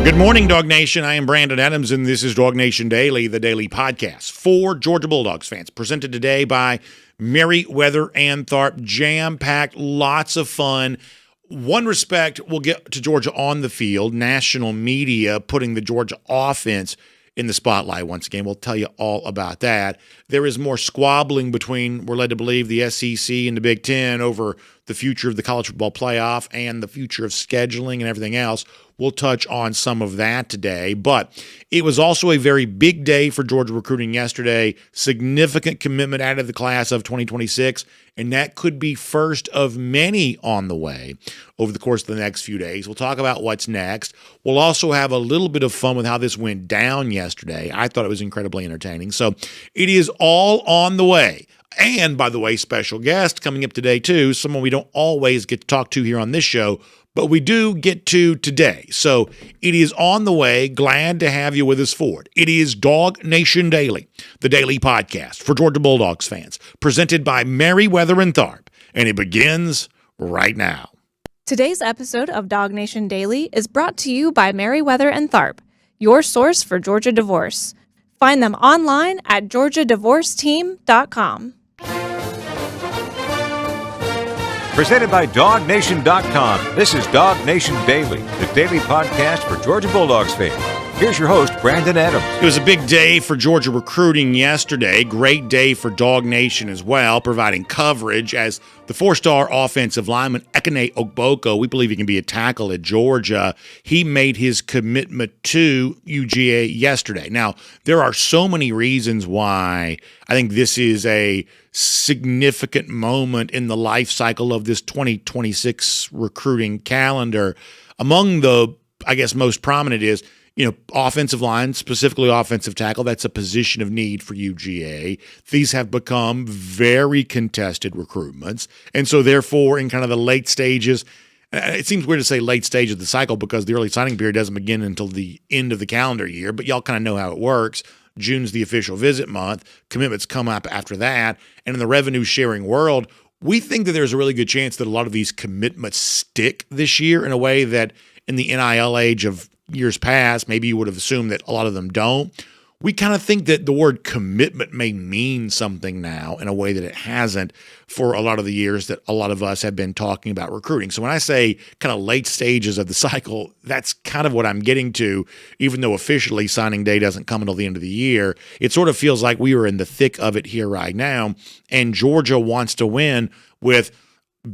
Good morning, Dawg Nation. I am Brandon Adams, and this is DawgNation Daily, the daily podcast for Georgia Bulldogs fans. Presented today by Merriweather and Tharp. Jam-packed, lots of fun. One respect, we'll get to Georgia on the field. National media putting the Georgia offense in the spotlight once again. We'll tell you all about that. There is more squabbling between, we're led to believe, the SEC and the Big Ten over the future of the college football playoff and the future of scheduling and everything else. We'll touch on some of that today, but it was also a very big day for Georgia recruiting yesterday. Significant commitment out of the class of 2026, and that could be first of many on the way over the course of the next few days. We'll talk about what's next. We'll also have a little bit of fun with how this went down yesterday. I thought it was incredibly entertaining. So it is all on the way. And, by the way, special guest coming up today, too, someone we don't always get to talk to here on this show, but we do get to today. So it is on the way. Glad to have you with us for it. It is DawgNation Daily, the daily podcast for Georgia Bulldogs fans, presented by Merriweather and Tharp, and it begins right now. Today's episode of DawgNation Daily is brought to you by Merriweather and Tharp, your source for Georgia divorce. Find them online at georgiadivorceteam.com. Presented by DawgNation.com. This is DawgNation Daily, the daily podcast for Georgia Bulldogs fans. Here's your host, Brandon Adams. It was a big day for Georgia recruiting yesterday. Great day for DawgNation as well, providing coverage as the four-star offensive lineman Ekene Ogboko, we believe he can be a tackle at Georgia. He made his commitment to UGA yesterday. Now, there are so many reasons why I think this is a significant moment in the life cycle of this 2026 recruiting calendar. Among the, I guess, most prominent is, offensive line, specifically offensive tackle. That's a position of need for UGA. These have become very contested recruitments. And so, therefore, in kind of the late stages, it seems weird to say late stage of the cycle because the early signing period doesn't begin until the end of the calendar year, but y'all kind of know how it works. June's the official visit month. Commitments come up after that. And in the revenue sharing world, we think that there's a really good chance that a lot of these commitments stick this year in a way that in the NIL age of years past, maybe you would have assumed that a lot of them don't. We kind of think that the word commitment may mean something now in a way that it hasn't for a lot of the years that a lot of us have been talking about recruiting. So when I say kind of late stages of the cycle, that's kind of what I'm getting to, even though officially signing day doesn't come until the end of the year. It sort of feels like we are in the thick of it here right now, and Georgia wants to win with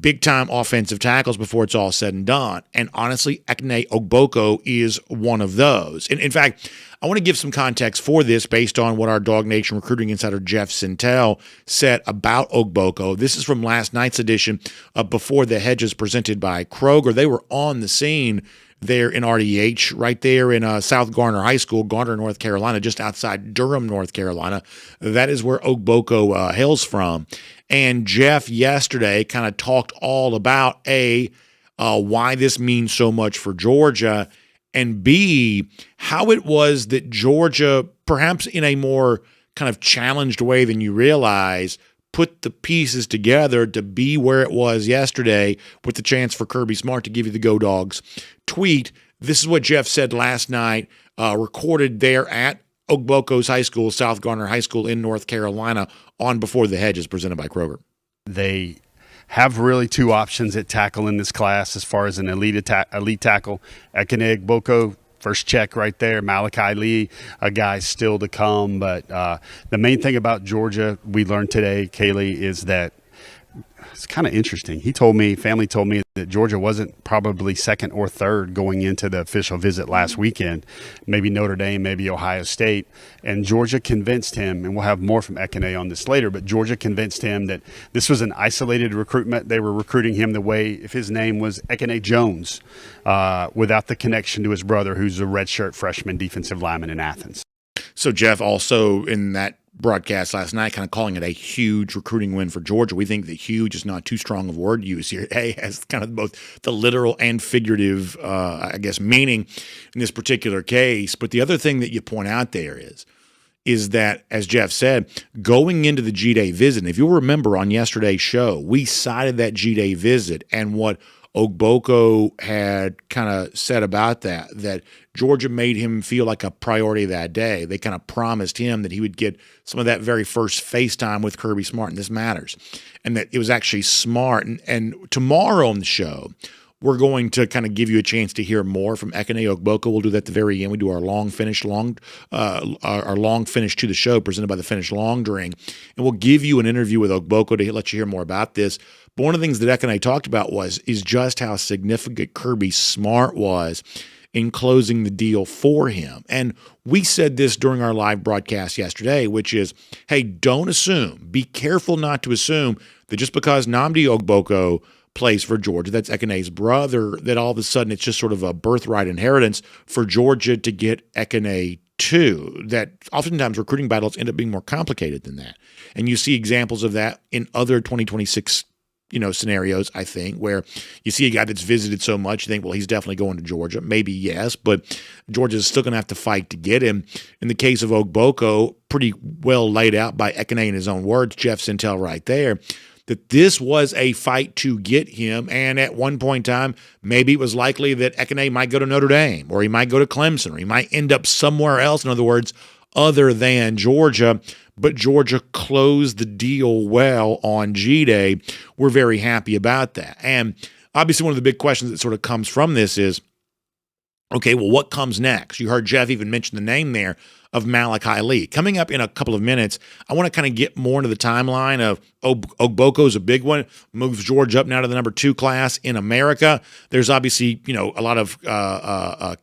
big-time offensive tackles before it's all said and done. And honestly, Ekene Ogboko is one of those. And in fact, I want to give some context for this based on what our DawgNation recruiting insider Jeff Sintel said about Ogboko. This is from last night's edition of Before the Hedges presented by Kroger. They were on the scene there in RDH, right there in South Garner High School, Garner, North Carolina, just outside Durham, North Carolina. That is where Ogboko hails from. And Jeff yesterday kind of talked all about, A, why this means so much for Georgia, and B, how it was that Georgia, perhaps in a more kind of challenged way than you realize, put the pieces together to be where it was yesterday with the chance for Kirby Smart to give you the Go Dogs tweet. This is what Jeff said last night, recorded there at Ogboko's high school, South Garner High School in North Carolina, on Before the Hedges presented by Kroger. They have really two options at tackle in this class as far as an elite tackle. Ekene Ogboko, first check right there. Malachi Lee, a guy still to come. But the main thing about Georgia we learned today, Kaylee, is that it's kind of interesting. Family told me that Georgia wasn't probably second or third going into the official visit last weekend. Maybe Notre Dame, maybe Ohio State. And Georgia convinced him, and we'll have more from Ekene on this later, but Georgia convinced him that this was an isolated recruitment. They were recruiting him the way if his name was Ekene Jones, without the connection to his brother, who's a redshirt freshman defensive lineman in Athens. So Jeff also in that broadcast last night kind of calling it a huge recruiting win for Georgia. We think that huge is not too strong of word use here. It has kind of both the literal and figurative, meaning in this particular case. But the other thing that you point out there is that, as Jeff said, going into the G-Day visit, and if you'll remember on yesterday's show, we cited that G-Day visit and what Ogboko had kind of said about that Georgia made him feel like a priority that day. They kind of promised him that he would get some of that very first FaceTime with Kirby Smart, and this matters, and that it was actually smart. And tomorrow on the show, we're going to kind of give you a chance to hear more from Ekene Ogboko. We'll do that at the very end. We do our long finish to the show presented by the Finish Long Drink. And we'll give you an interview with Ogboko to let you hear more about this. But one of the things that Ekene talked about is just how significant Kirby Smart was in closing the deal for him. And we said this during our live broadcast yesterday, which is, hey, don't assume, be careful not to assume that just because Nnamdi Ogboko plays for Georgia, that's Ekene's brother, that all of a sudden it's just sort of a birthright inheritance for Georgia to get Ekene too. That oftentimes recruiting battles end up being more complicated than that. And you see examples of that in other 2026 scenarios, I think, where you see a guy that's visited so much, you think, well, he's definitely going to Georgia. Maybe yes, but Georgia's still going to have to fight to get him. In the case of Ogboko, pretty well laid out by Ekene in his own words, Jeff Sintel right there, that this was a fight to get him. And at one point in time, maybe it was likely that Ekene might go to Notre Dame, or he might go to Clemson, or he might end up somewhere else, in other words, other than Georgia. But Georgia closed the deal well on G-Day. We're very happy about that. And obviously one of the big questions that sort of comes from this is, okay, well, what comes next? You heard Jeff even mention the name there of Malachi Lee. Coming up in a couple of minutes, I want to kind of get more into the timeline of Ogboko's a big one, moves Georgia up now to the number 2 class in America. There's obviously, a lot of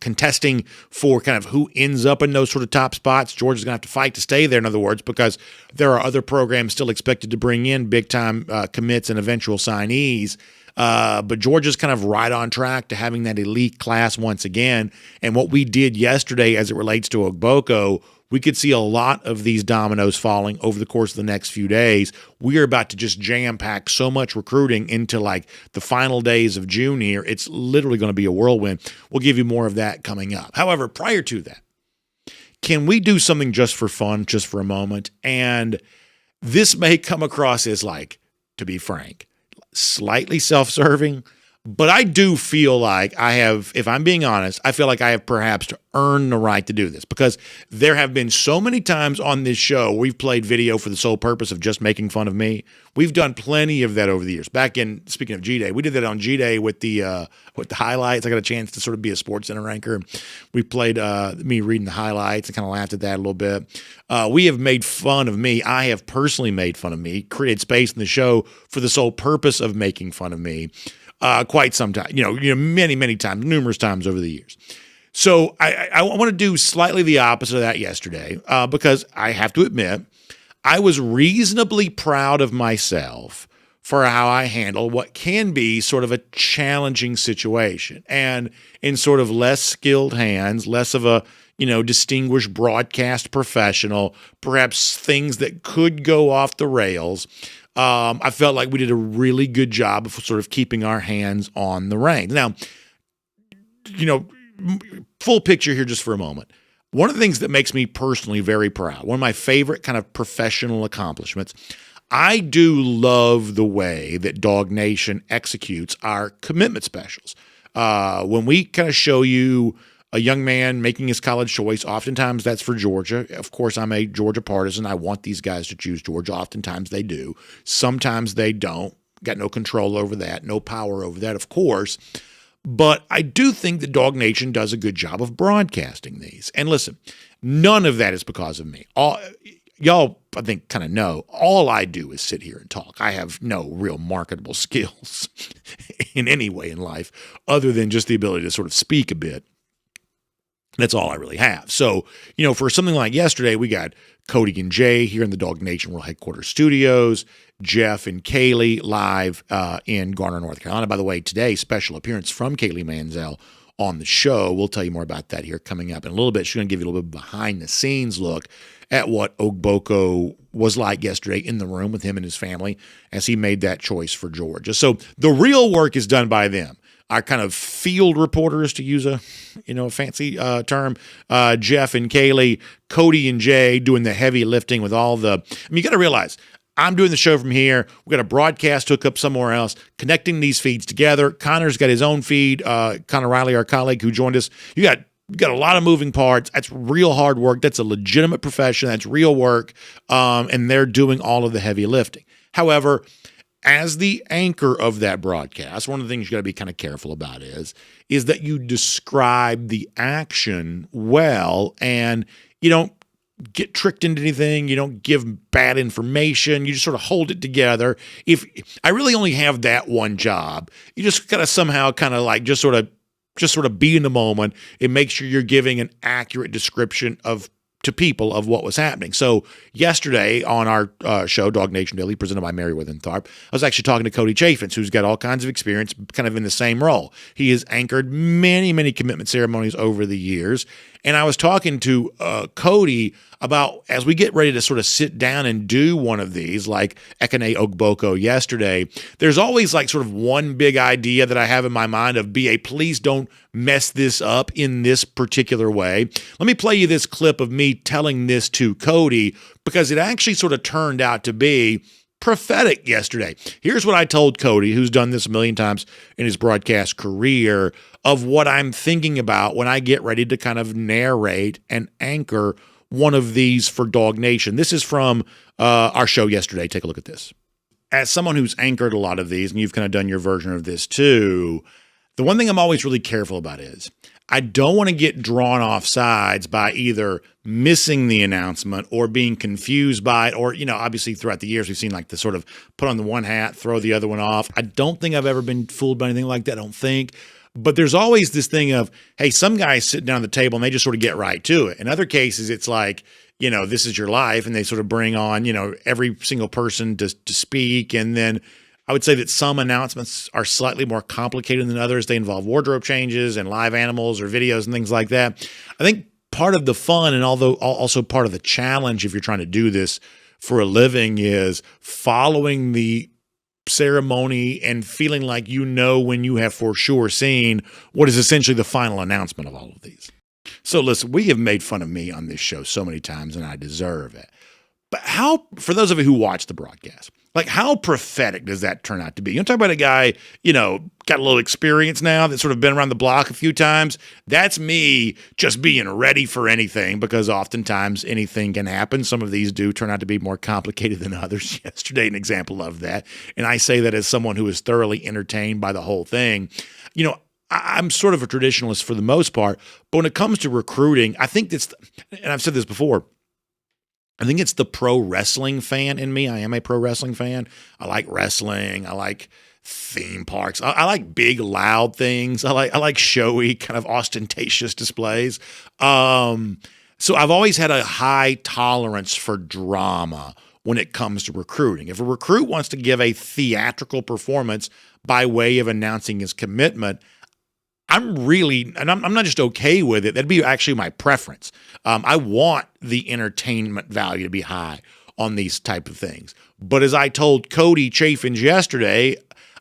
contesting for kind of who ends up in those sort of top spots. Georgia's going to have to fight to stay there, in other words, because there are other programs still expected to bring in big-time commits and eventual signees. But Georgia's kind of right on track to having that elite class once again. And what we did yesterday as it relates to Ogboko, we could see a lot of these dominoes falling over the course of the next few days. We are about to just jam-pack so much recruiting into like the final days of June here. It's literally going to be a whirlwind. We'll give you more of that coming up. However, prior to that, can we do something just for fun, just for a moment? And this may come across as like, to be frank, slightly self-serving, but I do feel like I have, if I'm being honest, I feel like I have perhaps to earn the right to do this, because there have been so many times on this show we've played video for the sole purpose of just making fun of me. We've done plenty of that over the years. Back in, speaking of G-Day, we did that on G-Day with the highlights. I got a chance to sort of be a Sports Center anchor. We played me reading the highlights and kind of laughed at that a little bit. We have made fun of me. I have personally made fun of me, created space in the show for the sole purpose of making fun of me. Quite some time, many, many times, numerous times over the years. So I want to do slightly the opposite of that yesterday, because I have to admit, I was reasonably proud of myself for how I handled what can be sort of a challenging situation, and in sort of less skilled hands, less of a distinguished broadcast professional, perhaps things that could go off the rails. I felt like we did a really good job of sort of keeping our hands on the reins. Now, full picture here just for a moment. One of the things that makes me personally very proud, one of my favorite kind of professional accomplishments, I do love the way that DawgNation executes our commitment specials. When we kind of show you a young man making his college choice, oftentimes that's for Georgia. Of course, I'm a Georgia partisan. I want these guys to choose Georgia. Oftentimes they do. Sometimes they don't. Got no control over that, no power over that, of course. But I do think that DawgNation does a good job of broadcasting these. And listen, none of that is because of me. Y'all, I think, kind of know, all I do is sit here and talk. I have no real marketable skills in any way in life other than just the ability to sort of speak a bit. That's all I really have. So, for something like yesterday, we got Cody and Jay here in the DawgNation World Headquarters studios, Jeff and Kaylee live in Garner, North Carolina. By the way, today, special appearance from Kaylee Mansell on the show. We'll tell you more about that here coming up in a little bit. She's going to give you a little bit behind-the-scenes look at what Ogboko was like yesterday in the room with him and his family as he made that choice for Georgia. So the real work is done by them. Our kind of field reporters, to use a fancy term, Jeff and Kaylee, Cody and Jay doing the heavy lifting with all the. You got to realize, I'm doing the show from here. We got a broadcast hook up somewhere else, connecting these feeds together. Connor's got his own feed. Connor Riley, our colleague who joined us. You got a lot of moving parts. That's real hard work. That's a legitimate profession. That's real work. And they're doing all of the heavy lifting. However, as the anchor of that broadcast, one of the things you got to be kind of careful about is that you describe the action well, and you don't get tricked into anything. You don't give bad information. You just sort of hold it together. If I really only have that one job, you just gotta somehow kind of like just sort of be in the moment and make sure you're giving an accurate description to people of what was happening. So yesterday on our show, DawgNation Daily, presented by Meriwether and Tharp, I was actually talking to Cody Chaffins, who's got all kinds of experience kind of in the same role. He has anchored many, many commitment ceremonies over the years. And I was talking to Cody about, as we get ready to sort of sit down and do one of these, like Ekene Ogboko yesterday, there's always like sort of one big idea that I have in my mind of please don't mess this up in this particular way. Let me play you this clip of me telling this to Cody, because it actually sort of turned out to be prophetic yesterday. Here's what I told Cody, who's done this a million times in his broadcast career, of what I'm thinking about when I get ready to kind of narrate and anchor one of these for DawgNation. This is from our show yesterday. Take a look at this. As someone who's anchored a lot of these, and you've kind of done your version of this too, the one thing I'm always really careful about is I don't want to get drawn off sides by either missing the announcement or being confused by it, or, obviously throughout the years we've seen like the sort of put on the one hat, throw the other one off. I don't think I've ever been fooled by anything like that. I don't think. But there's always this thing of, hey, some guys sit down at the table and they just sort of get right to it. In other cases, it's like, this is your life, and they sort of bring on, every single person to speak. And then I would say that some announcements are slightly more complicated than others. They involve wardrobe changes and live animals or videos and things like that. I think part of the fun, and also part of the challenge if you're trying to do this for a living, is following the ceremony and feeling like when you have for sure seen what is essentially the final announcement of all of these. So listen, we have made fun of me on this show so many times, and I deserve it. But for those of you who watch the broadcast, like how prophetic does that turn out to be? You talk about a guy, got a little experience now, that's sort of been around the block a few times. That's me just being ready for anything, because oftentimes anything can happen. Some of these do turn out to be more complicated than others. Yesterday, an example of that. And I say that as someone who is thoroughly entertained by the whole thing. I'm sort of a traditionalist for the most part, but when it comes to recruiting, I think and I've said this before, I think it's the pro wrestling fan in me. I am a pro wrestling fan. I like wrestling. I like theme parks. I like big, loud things. I like showy, kind of ostentatious displays. So I've always had a high tolerance for drama when it comes to recruiting. If a recruit wants to give a theatrical performance by way of announcing his commitment, I'm not just okay with it. That'd be actually my preference. I want the entertainment value to be high on these type of things. But as I told Cody Chaffins yesterday,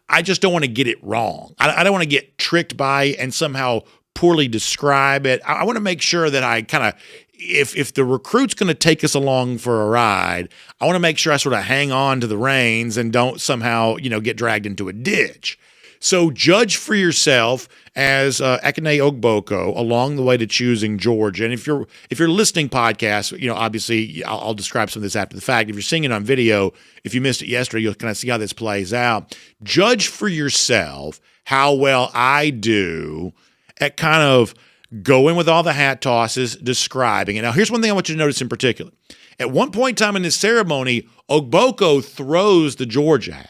I just don't want to get it wrong. I don't want to get tricked by and somehow poorly describe it. I want to make sure that I kind of, if the recruit's going to take us along for a ride, I want to make sure I sort of hang on to the reins and don't somehow, get dragged into a ditch. So judge for yourself as Ekene Ogboko along the way to choosing Georgia. And if you're listening podcasts, obviously I'll describe some of this after the fact. If you're seeing it on video, if you missed it yesterday, you'll kind of see how this plays out. Judge for yourself how well I do at kind of going with all the hat tosses, describing it. Now, here's one thing I want you to notice in particular. At one point in time in this ceremony, Ogboko throws the Georgia hat.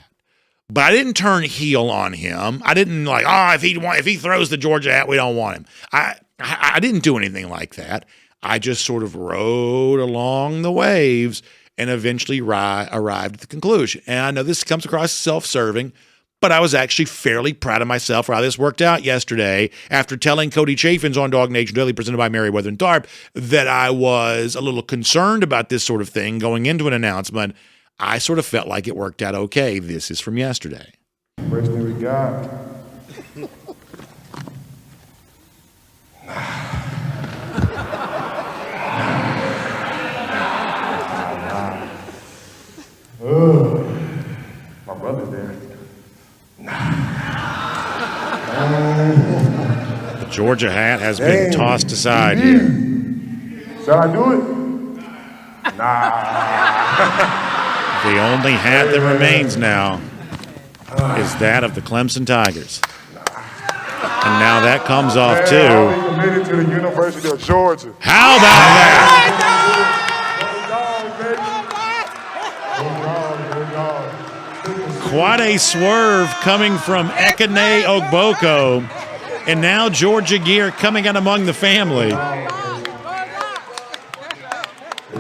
But I didn't turn heel on him. I didn't like, if he throws the Georgia hat, we don't want him. I didn't do anything like that. I just sort of rode along the waves and eventually arrived at the conclusion. And I know this comes across self-serving, but I was actually fairly proud of myself for how this worked out yesterday after telling Cody Chaffins on DawgNation Daily, presented by Meriwether and Tharp, that I was a little concerned about this sort of thing going into an announcement. I sort of felt like it worked out okay. This is from yesterday. First thing we got. Oh. brother there. The Georgia hat has been tossed aside here. Shall I do it? The only hat that remains now is that of the Clemson Tigers. And now that comes off too. I'll be committed to the University of Georgia. How about that? Quite a swerve coming from Ekene Ogboko. And now Georgia gear coming out among the family.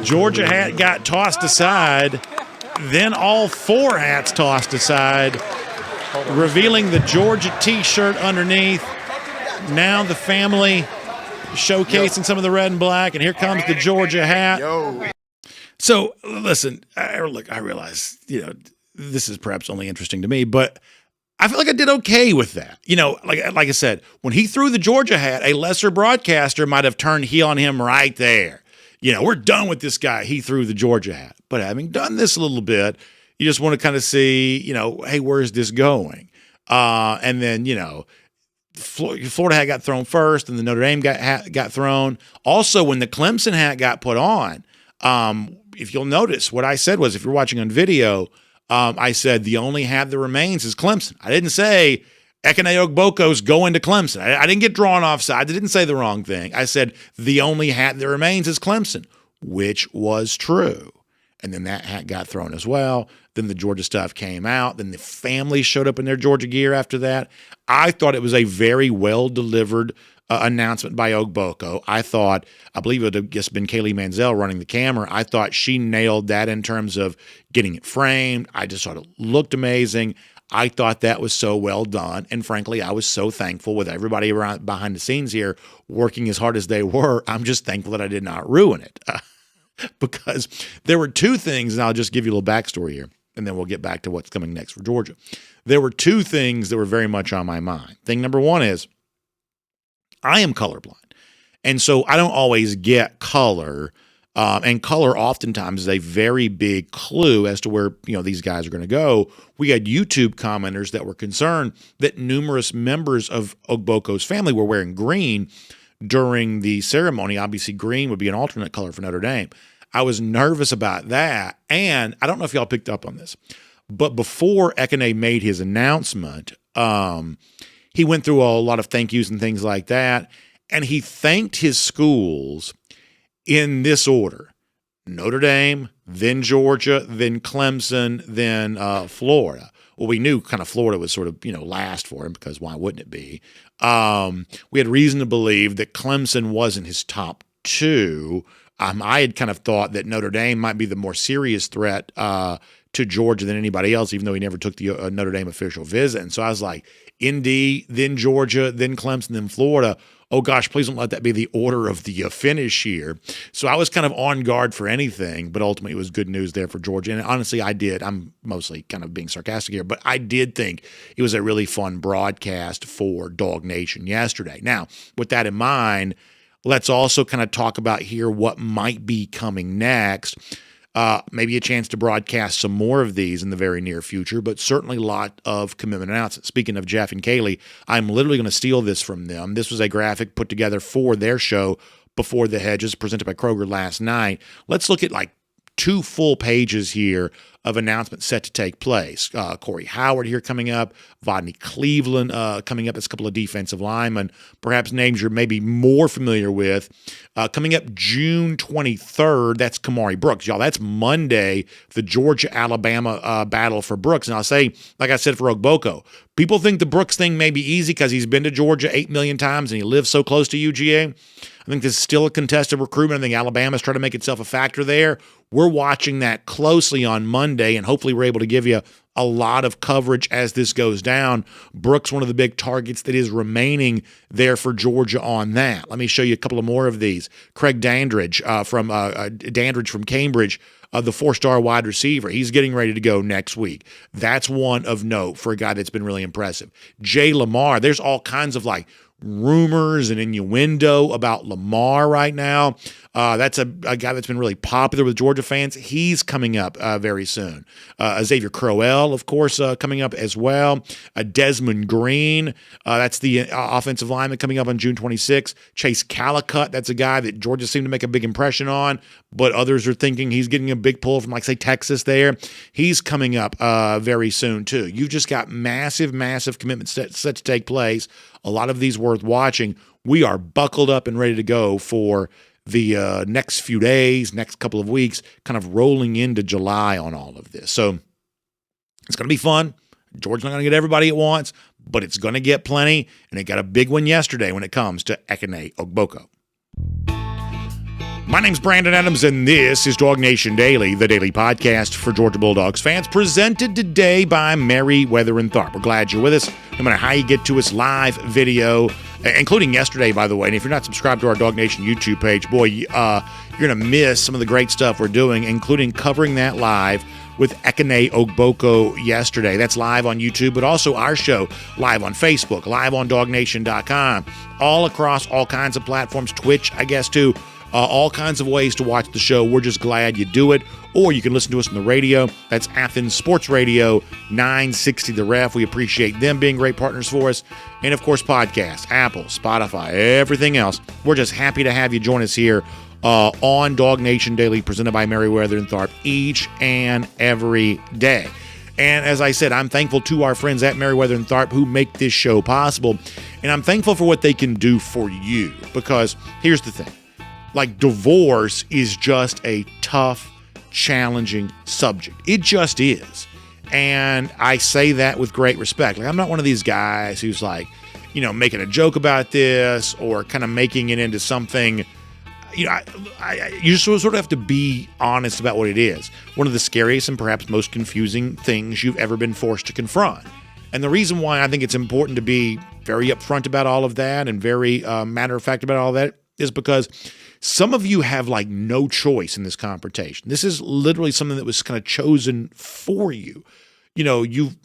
Georgia hat got tossed aside. Then all four hats tossed aside, revealing the Georgia T-shirt underneath. Now the family showcasing some of the red and black, and here comes the Georgia hat. So, listen, I realize, this is perhaps only interesting to me, but I feel like I did okay with that. Like I said, when he threw the Georgia hat, a lesser broadcaster might have turned heel on him right there. We're done with this guy. He threw the Georgia hat. But having done this a little bit, you just want to kind of see, hey, where's this going? And then, Florida hat got thrown first, and the Notre Dame hat got thrown. Also, when the Clemson hat got put on, if you'll notice, what I said was, if you're watching on video, I said the only hat that remains is Clemson. I didn't say Ekene Ogboko's going to Clemson. I didn't get drawn off sides. I didn't say the wrong thing. I said the only hat that remains is Clemson, which was true. And then that hat got thrown as well. Then the Georgia stuff came out. Then the family showed up in their Georgia gear after that. I thought it was a very well-delivered announcement by Ogboko. I believe it would have just been Kaylee Mansell running the camera. I thought she nailed that in terms of getting it framed. I just thought it looked amazing. I thought that was so well done. And frankly, I was so thankful with everybody around behind the scenes here working as hard as they were. I'm just thankful that I did not ruin it. Because there were two things, and I'll just give you a little backstory here, and then we'll get back to what's coming next for Georgia. There were two things that were very much on my mind. Thing number one is I am colorblind, and so I don't always get color, and color oftentimes is a very big clue as to where these guys are going to go. We had YouTube commenters that were concerned that numerous members of Ogboko's family were wearing green during the ceremony. Obviously, green would be an alternate color for Notre Dame. I was nervous about that, and I don't know if y'all picked up on this, but before Ekene made his announcement, he went through a lot of thank yous and things like that, and he thanked his schools in this order: Notre Dame, then Georgia, then Clemson, then Florida. Well, we knew kind of Florida was sort of, last for him, because why wouldn't it be? We had reason to believe that Clemson wasn't his top two. I had kind of thought that Notre Dame might be the more serious threat to Georgia than anybody else, even though he never took the Notre Dame official visit. And so I was like, Indy, then Georgia, then Clemson, then Florida. Oh, gosh, please don't let that be the order of the finish here. So I was kind of on guard for anything, but ultimately it was good news there for Georgia. And honestly, I did. I'm mostly kind of being sarcastic here, but I did think it was a really fun broadcast for DawgNation yesterday. Now, with that in mind, let's also kind of talk about here what might be coming next. Maybe a chance to broadcast some more of these in the very near future, but certainly a lot of commitment announcements. Speaking of Jeff and Kaylee, I'm literally going to steal this from them. This was a graphic put together for their show, Before the Hedges, presented by Kroger last night. Let's look at like 2 full pages here of announcements set to take place. Corey Howard here coming up, Vodney Cleveland coming up as a couple of defensive linemen, perhaps names you're maybe more familiar with. Coming up June 23rd, that's Kamari Brooks. Y'all, that's Monday, the Georgia-Alabama battle for Brooks. And I'll say, like I said for Ogboko, people think the Brooks thing may be easy because he's been to Georgia 8 million times and he lives so close to UGA. I think this is still a contested recruitment. I think Alabama's trying to make itself a factor there. We're watching that closely on Monday, and hopefully we're able to give you a lot of coverage as this goes down. Brooks, one of the big targets that is remaining there for Georgia on that. Let me show you a couple of more of these. Craig Dandridge from Cambridge, the 4-star wide receiver. He's getting ready to go next week. That's one of note for a guy that's been really impressive. Jay Lamar, there's all kinds of like rumors and innuendo about Lamar right now. That's a guy that's been really popular with Georgia fans. He's coming up very soon. Xavier Crowell, of course, coming up as well. Desmond Green, that's the offensive lineman coming up on June 26th. Chase Calicut, that's a guy that Georgia seemed to make a big impression on, but others are thinking he's getting a big pull from, like, say, Texas there. He's coming up very soon, too. You've just got massive commitments set to take place. A lot of these worth watching. We are buckled up and ready to go for the next few days, next couple of weeks, kind of rolling into July on all of this. So it's going to be fun. Georgia's not going to get everybody it wants, but it's going to get plenty, and it got a big one yesterday when it comes to Ekene Ogboko. My name's Brandon Adams, and this is DawgNation Daily, the daily podcast for Georgia Bulldogs fans, presented today by Merriweather and Tharp. We're glad you're with us, no matter how you get to us, live video, including yesterday, by the way. And if you're not subscribed to our DawgNation YouTube page, boy, you're going to miss some of the great stuff we're doing, including covering that live with Ekene Ogboko yesterday. That's live on YouTube, but also our show live on Facebook, live on DawgNation.com, all across all kinds of platforms, Twitch, I guess, too. All kinds of ways to watch the show. We're just glad you do it. Or you can listen to us on the radio. That's Athens Sports Radio, 960 The Ref. We appreciate them being great partners for us. And, of course, podcasts, Apple, Spotify, everything else. We're just happy to have you join us here on DawgNation Daily, presented by Merriweather and Tharp, each and every day. And as I said, I'm thankful to our friends at Merriweather and Tharp who make this show possible. And I'm thankful for what they can do for you. Because here's the thing. Like, divorce is just a tough, challenging subject. It just is. And I say that with great respect. Like, I'm not one of these guys who's like, making a joke about this or kind of making it into something. You just sort of have to be honest about what it is. One of the scariest and perhaps most confusing things you've ever been forced to confront. And the reason why I think it's important to be very upfront about all of that and very matter of fact about all that is because some of you have like no choice in this confrontation. This is literally something that was kind of chosen for you. You've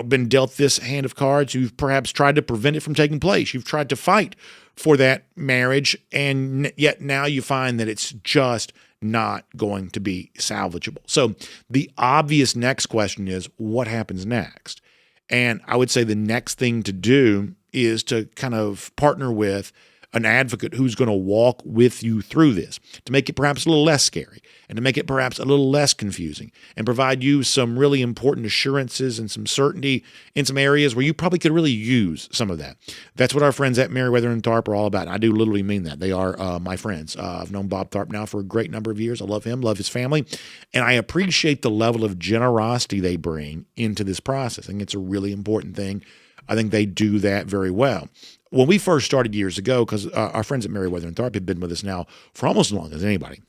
been dealt this hand of cards. You've perhaps tried to prevent it from taking place. You've tried to fight for that marriage, and yet now you find that it's just not going to be salvageable. So the obvious next question is, what happens next? And I would say the next thing to do is to kind of partner with an advocate who's going to walk with you through this, to make it perhaps a little less scary and to make it perhaps a little less confusing and provide you some really important assurances and some certainty in some areas where you probably could really use some of that. That's what our friends at Merriweather and Tharp are all about. And I do literally mean that. They are my friends. I've known Bob Tharp now for a great number of years. I love him, love his family, and I appreciate the level of generosity they bring into this process. I think it's a really important thing. I think they do that very well. When we first started years ago, because our friends at Merriweather and Tharp have been with us now for almost as long as anybody.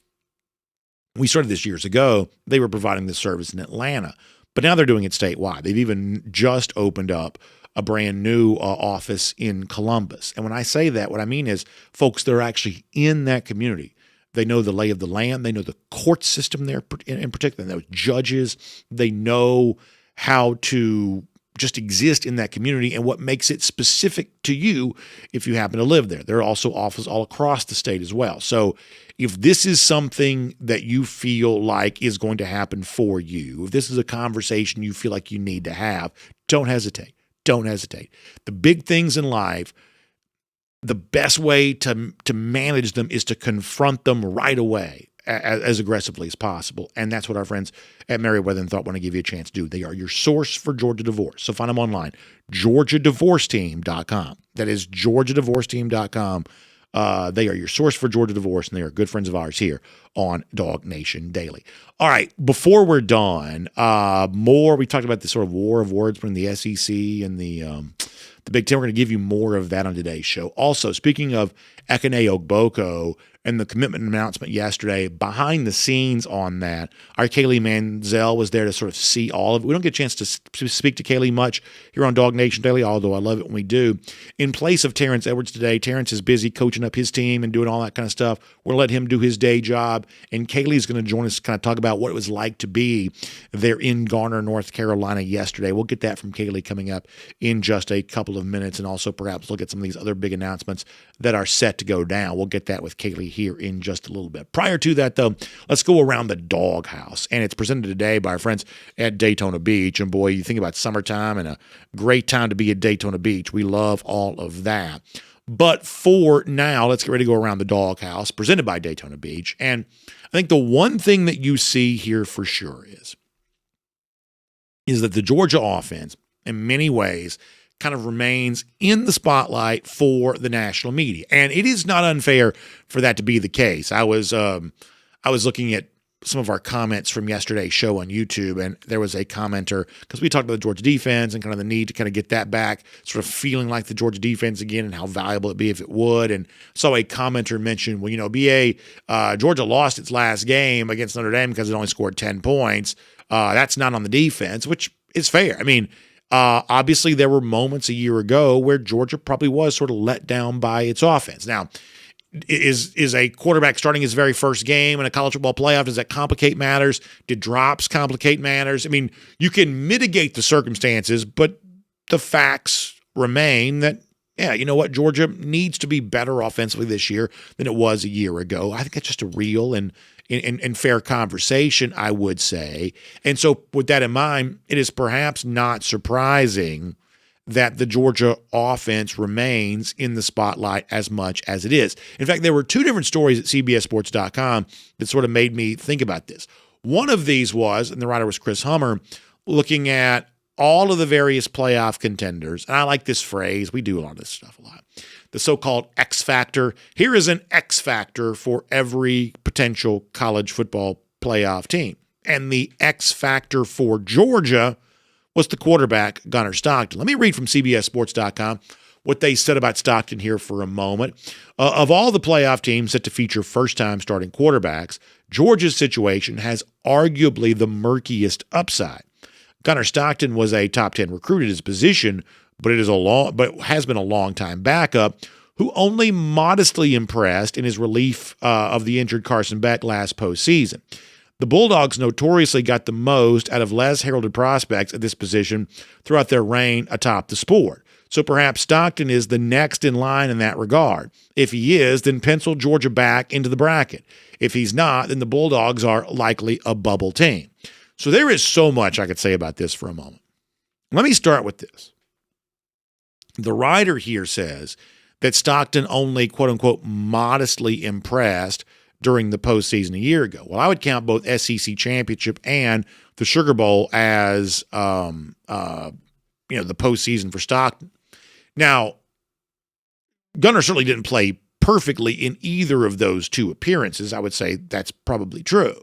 We started this years ago. They were providing this service in Atlanta, but now they're doing it statewide. They've even just opened up a brand new office in Columbus. And when I say that, what I mean is folks that are actually in that community. They know the lay of the land. They know the court system there in particular. They know judges. They know how to just exist in that community and what makes it specific to you if you happen to live there. There are also offices all across the state as well. So if this is something that you feel like is going to happen for you, if this is a conversation you feel like you need to have, don't hesitate. Don't hesitate. The big things in life, the best way to manage them is to confront them right away as aggressively as possible. And that's what our friends at Merriweather and Tharp want to give you a chance to do. They are your source for Georgia divorce. So find them online, GeorgiaDivorceTeam.com. That is GeorgiaDivorceTeam.com. They are your source for Georgia divorce, and they are good friends of ours here on DawgNation Daily. All right, before we're done, we talked about this sort of war of words between the SEC and the Big Ten. We're going to give you more of that on today's show. Also, speaking of Ekene Ogboko and the commitment announcement yesterday. Behind the scenes on that, our Kaylee Mansell was there to sort of see all of it. We don't get a chance to speak to Kaylee much here on DawgNation Daily, although I love it when we do. In place of Terrence Edwards today, Terrence is busy coaching up his team and doing all that kind of stuff. We'll let him do his day job, and Kaylee's going to join us to kind of talk about what it was like to be there in Garner, North Carolina yesterday. We'll get that from Kaylee coming up in just a couple of minutes, and also perhaps look at some of these other big announcements that are set to go down. We'll get that with Kaylee here in just a little bit. Prior to that, though, let's go around the Doghouse, and it's presented today by our friends at Daytona Beach. And boy, you think about summertime and a great time to be at Daytona Beach. We love all of that. But for now, let's get ready to go around the Doghouse, presented by Daytona Beach. And I think the one thing that you see here for sure is that the Georgia offense, in many ways, kind of remains in the spotlight for the national media. And it is not unfair for that to be the case. I was looking at some of our comments from yesterday's show on YouTube, and there was a commenter, because we talked about the Georgia defense and kind of the need to kind of get that back, sort of feeling like the Georgia defense again and how valuable it'd be if it would. And so a commenter mentioned, well, Georgia lost its last game against Notre Dame because it only scored 10 points. That's not on the defense, which is fair. I mean, obviously there were moments a year ago where Georgia probably was sort of let down by its offense. Now, is a quarterback starting his very first game in a college football playoff, does that complicate matters? Did drops complicate matters? I mean, you can mitigate the circumstances, but the facts remain that, yeah, you know what? Georgia needs to be better offensively this year than it was a year ago. I think that's just a real and fair conversation, I would say. And so with that in mind, it is perhaps not surprising that the Georgia offense remains in the spotlight as much as it is. In fact, there were two different stories at CBSSports.com that sort of made me think about this. One of these was, and the writer was Chris Hummer, looking at all of the various playoff contenders. And I like this phrase. We do a lot of this stuff a lot. The so-called X Factor. Here is an X Factor for every potential college football playoff team. And the X Factor for Georgia was the quarterback, Gunnar Stockton. Let me read from CBSSports.com what they said about Stockton here for a moment. Of all the playoff teams set to feature first-time starting quarterbacks, Georgia's situation has arguably the murkiest upside. Gunnar Stockton was a top 10 recruit at his position, but has been a long-time backup who only modestly impressed in his relief of the injured Carson Beck last postseason. The Bulldogs notoriously got the most out of less heralded prospects at this position throughout their reign atop the sport. So perhaps Stockton is the next in line in that regard. If he is, then pencil Georgia back into the bracket. If he's not, then the Bulldogs are likely a bubble team. So there is so much I could say about this for a moment. Let me start with this. The writer here says that Stockton only, quote-unquote, modestly impressed during the postseason a year ago. Well, I would count both SEC championship and the Sugar Bowl as, the postseason for Stockton. Now, Gunnar certainly didn't play perfectly in either of those two appearances. I would say that's probably true.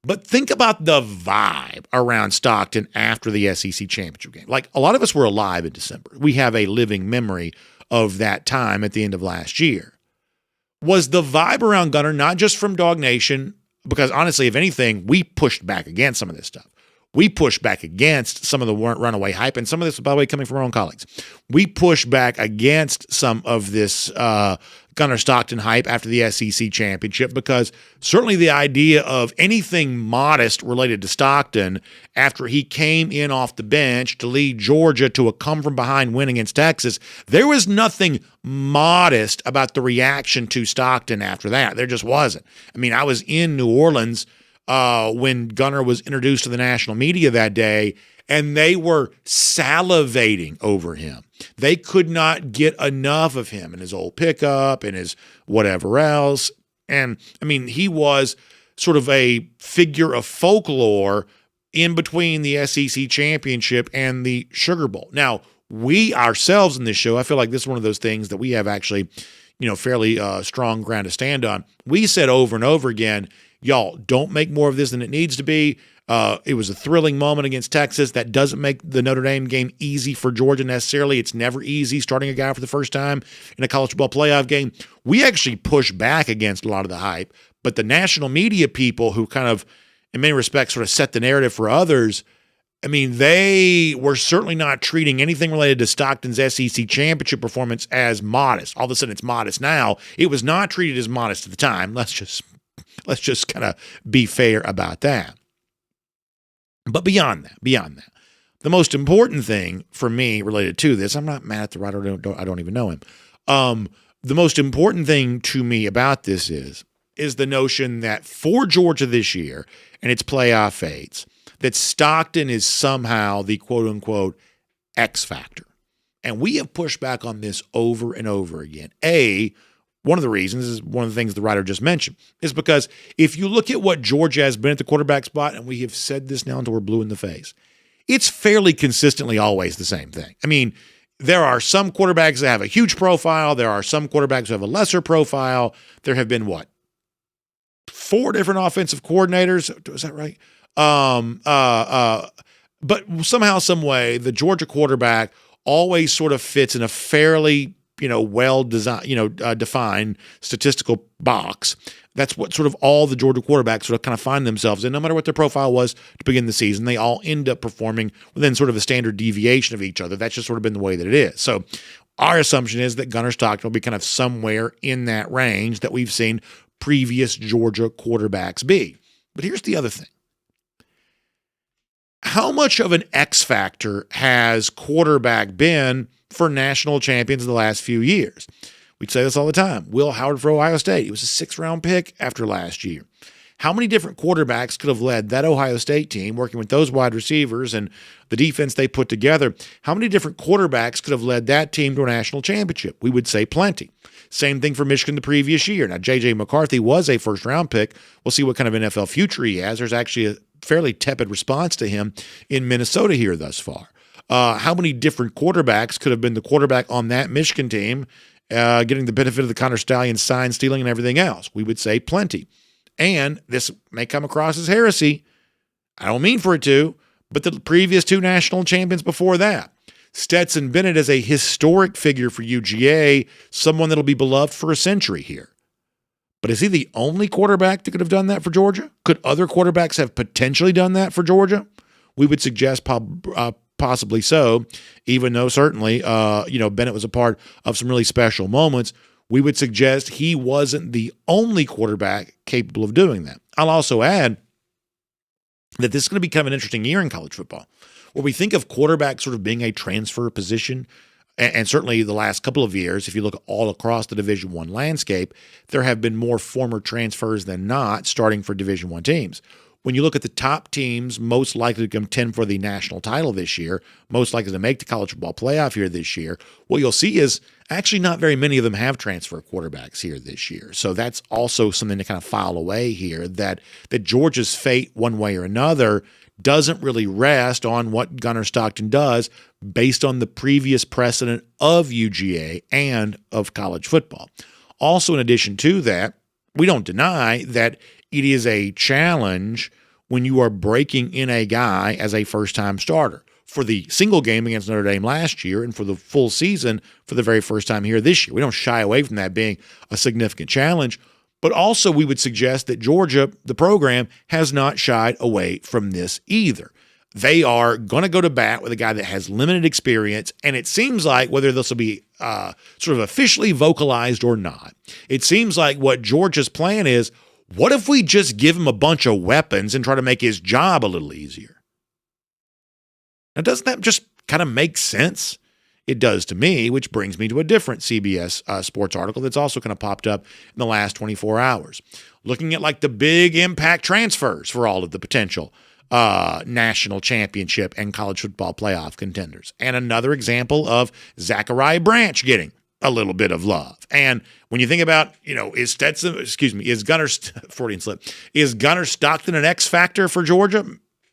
But think about the vibe around Stockton after the SEC championship game. Like, a lot of us were alive in December. We have a living memory of that time at the end of last year. Was the vibe around Gunnar not just from DawgNation? Because honestly, if anything, we pushed back against some of this stuff. We pushed back against some of the runaway hype, and some of this, by the way, coming from our own colleagues. We pushed back against some of this Gunnar Stockton hype after the SEC championship, because certainly the idea of anything modest related to Stockton after he came in off the bench to lead Georgia to a come-from-behind win against Texas, there was nothing modest about the reaction to Stockton after that. There just wasn't. I mean, I was in New Orleans when Gunnar was introduced to the national media that day, and they were salivating over him. They could not get enough of him and his old pickup and his whatever else. And, I mean, he was sort of a figure of folklore in between the SEC championship and the Sugar Bowl. Now, we ourselves in this show, I feel like this is one of those things that we have actually, fairly strong ground to stand on. We said over and over again, y'all, don't make more of this than it needs to be. It was a thrilling moment against Texas. That doesn't make the Notre Dame game easy for Georgia necessarily. It's never easy starting a guy for the first time in a college football playoff game. We actually push back against a lot of the hype, but the national media people who kind of, in many respects, sort of set the narrative for others, I mean, they were certainly not treating anything related to Stockton's SEC championship performance as modest. All of a sudden, it's modest now. It was not treated as modest at the time. Let's just kind of be fair about that. But beyond that, the most important thing for me related to this, I'm not mad at the writer. I don't even know him. The most important thing to me about this is the notion that for Georgia this year and its playoff fates, that Stockton is somehow the quote-unquote X Factor. And we have pushed back on this over and over again. One of the reasons is one of the things the writer just mentioned is because if you look at what Georgia has been at the quarterback spot, and we have said this now until we're blue in the face, it's fairly consistently always the same thing. I mean, there are some quarterbacks that have a huge profile. There are some quarterbacks who have a lesser profile. There have been, 4 different offensive coordinators? Is that right? But somehow, some way, the Georgia quarterback always sort of fits in a fairly well-designed, defined statistical box. That's what sort of all the Georgia quarterbacks sort of kind of find themselves in. No matter what their profile was to begin the season, they all end up performing within sort of a standard deviation of each other. That's just sort of been the way that it is. So our assumption is that Gunnar Stockton will be kind of somewhere in that range that we've seen previous Georgia quarterbacks be. But here's the other thing. How much of an X factor has quarterback been for national champions in the last few years? We'd say this all the time. Will Howard for Ohio State. He was a 6th-round pick after last year. How many different quarterbacks could have led that Ohio State team, working with those wide receivers and the defense they put together? How many different quarterbacks could have led that team to a national championship? We would say plenty. Same thing for Michigan the previous year. Now, J.J. McCarthy was a first-round pick. We'll see what kind of NFL future he has. There's actually a fairly tepid response to him in Minnesota here thus far. How many different quarterbacks could have been the quarterback on that Michigan team, getting the benefit of the Connor Stallion sign stealing and everything else? We would say plenty. And this may come across as heresy. I don't mean for it to, but the previous 2 national champions before that. Stetson Bennett is a historic figure for UGA, someone that'll be beloved for a century here. But is he the only quarterback that could have done that for Georgia? Could other quarterbacks have potentially done that for Georgia? We would suggest possibly so, even though certainly, Bennett was a part of some really special moments. We would suggest he wasn't the only quarterback capable of doing that. I'll also add that this is going to be kind of an interesting year in college football, where we think of quarterback sort of being a transfer position. And certainly the last couple of years, if you look all across the Division I landscape, there have been more former transfers than not starting for Division I teams. When you look at the top teams most likely to contend for the national title this year, most likely to make the college football playoff here this year, what you'll see is actually not very many of them have transfer quarterbacks here this year. So that's also something to kind of file away here, that Georgia's fate one way or another doesn't really rest on what Gunnar Stockton does based on the previous precedent of UGA and of college football. Also, in addition to that, we don't deny that it is a challenge when you are breaking in a guy as a first-time starter. For the single game against Notre Dame last year and for the full season for the very first time here this year. We don't shy away from that being a significant challenge. But also we would suggest that Georgia, the program, has not shied away from this either. They are going to go to bat with a guy that has limited experience, and it seems like, whether this will be sort of officially vocalized or not, it seems like what Georgia's plan is, what if we just give him a bunch of weapons and try to make his job a little easier? Now, doesn't that just kind of make sense? It does to me, which brings me to a different CBS sports article that's also kind of popped up in the last 24 hours, looking at like the big impact transfers for all of the potential national championship and college football playoff contenders. And another example of Zachariah Branch getting a little bit of love. And when you think about, is Gunnar Stockton an X factor for Georgia?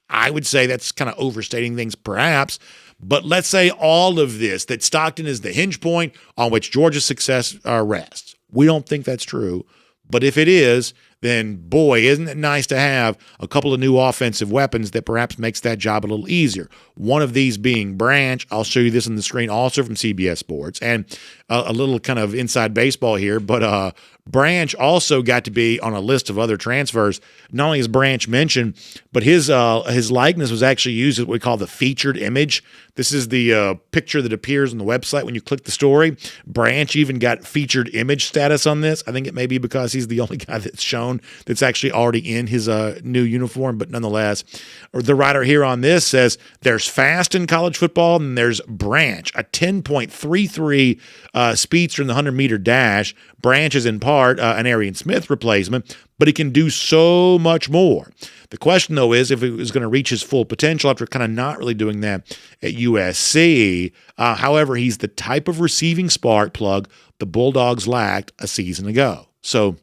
I would say that's kind of overstating things perhaps. But let's say all of this, that Stockton is the hinge point on which Georgia's success rests. We don't think that's true. But if it is, then boy, isn't it nice to have a couple of new offensive weapons that perhaps makes that job a little easier. One of these being Branch. I'll show you this on the screen also from CBS Sports. And a little kind of inside baseball here, but Branch also got to be on a list of other transfers. Not only is Branch mentioned, but his likeness was actually used as what we call the featured image. This is the picture that appears on the website when you click the story. Branch even got featured image status on this. I think it may be because he's the only guy that's shown that's actually already in his new uniform, but nonetheless, the writer here on this says there's fast in college football and there's Branch, a 10.33 speedster in the 100-meter dash. Branch is in part an Arian Smith replacement, but he can do so much more. The question, though, is if he was going to reach his full potential after kind of not really doing that at USC. However, he's the type of receiving spark plug the Bulldogs lacked a season ago. So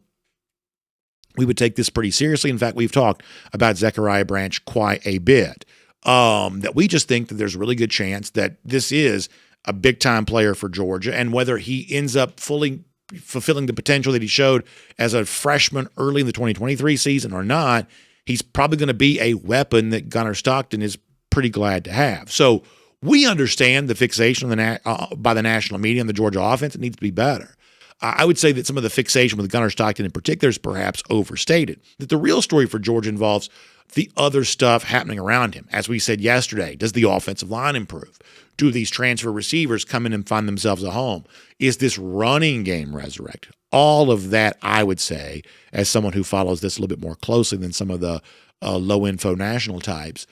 we would take this pretty seriously. In fact, we've talked about Zechariah Branch quite a bit. That we just think that there's a really good chance that this is a big-time player for Georgia, and whether he ends up fully fulfilling the potential that he showed as a freshman early in the 2023 season or not, he's probably going to be a weapon that Gunnar Stockton is pretty glad to have. So we understand the fixation by the national media on the Georgia offense. It needs to be better. I would say that some of the fixation with Gunnar Stockton in particular is perhaps overstated. That the real story for Georgia involves the other stuff happening around him. As we said yesterday, does the offensive line improve? Do these transfer receivers come in and find themselves a home? Is this running game resurrected? All of that, I would say, as someone who follows this a little bit more closely than some of the low-info national types,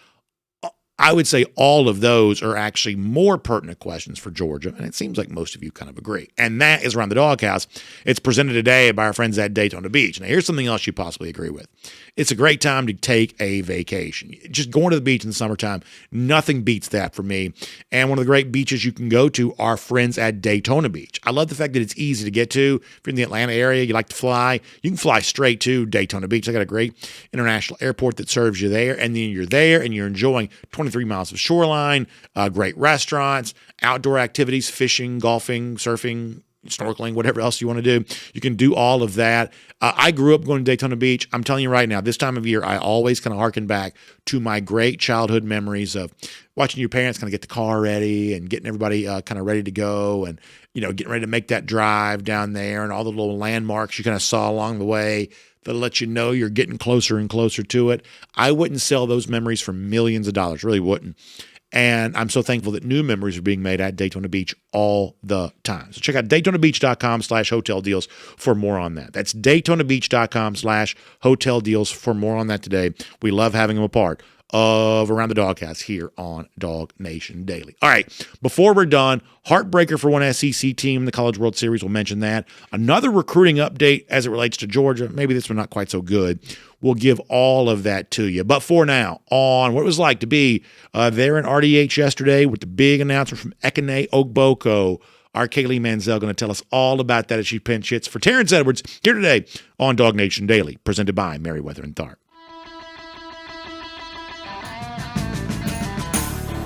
I would say all of those are actually more pertinent questions for Georgia, and it seems like most of you kind of agree. And that is Around the Doghouse. It's presented today by our friends at Daytona Beach. Now, here's something else you possibly agree with. It's a great time to take a vacation. Just going to the beach in the summertime, nothing beats that for me. And one of the great beaches you can go to are friends at Daytona Beach. I love the fact that it's easy to get to. If you're in the Atlanta area, you like to fly, you can fly straight to Daytona Beach. They got a great international airport that serves you there, and then you're there and you're enjoying 23 miles of shoreline, great restaurants, outdoor activities, fishing, golfing, surfing, snorkeling, whatever else you want to do. You can do all of that. I grew up going to Daytona Beach. I'm telling you right now, this time of year, I always kind of harken back to my great childhood memories of watching your parents kind of get the car ready and getting everybody kind of ready to go, and, you know, getting ready to make that drive down there, and all the little landmarks you kind of saw along the way that'll let you know you're getting closer and closer to it. I wouldn't sell those memories for millions of dollars, really wouldn't. And I'm so thankful that new memories are being made at Daytona Beach all the time. So check out DaytonaBeach.com/hotel deals for more on that. That's DaytonaBeach.com/hotel deals for more on that today. We love having them a part of Around the Doghouse here on DawgNation Daily. All right, before we're done, heartbreaker for one SEC team in the College World Series. We'll mention that. Another recruiting update as it relates to Georgia. Maybe this one not quite so good. We'll give all of that to you. But for now, on what it was like to be there in RDH yesterday with the big announcement from Ekene Ogboko, our Kaylee Mansell going to tell us all about that as she pinch hits for Terrence Edwards here today on DawgNation Daily, presented by Merriweather and Tharp.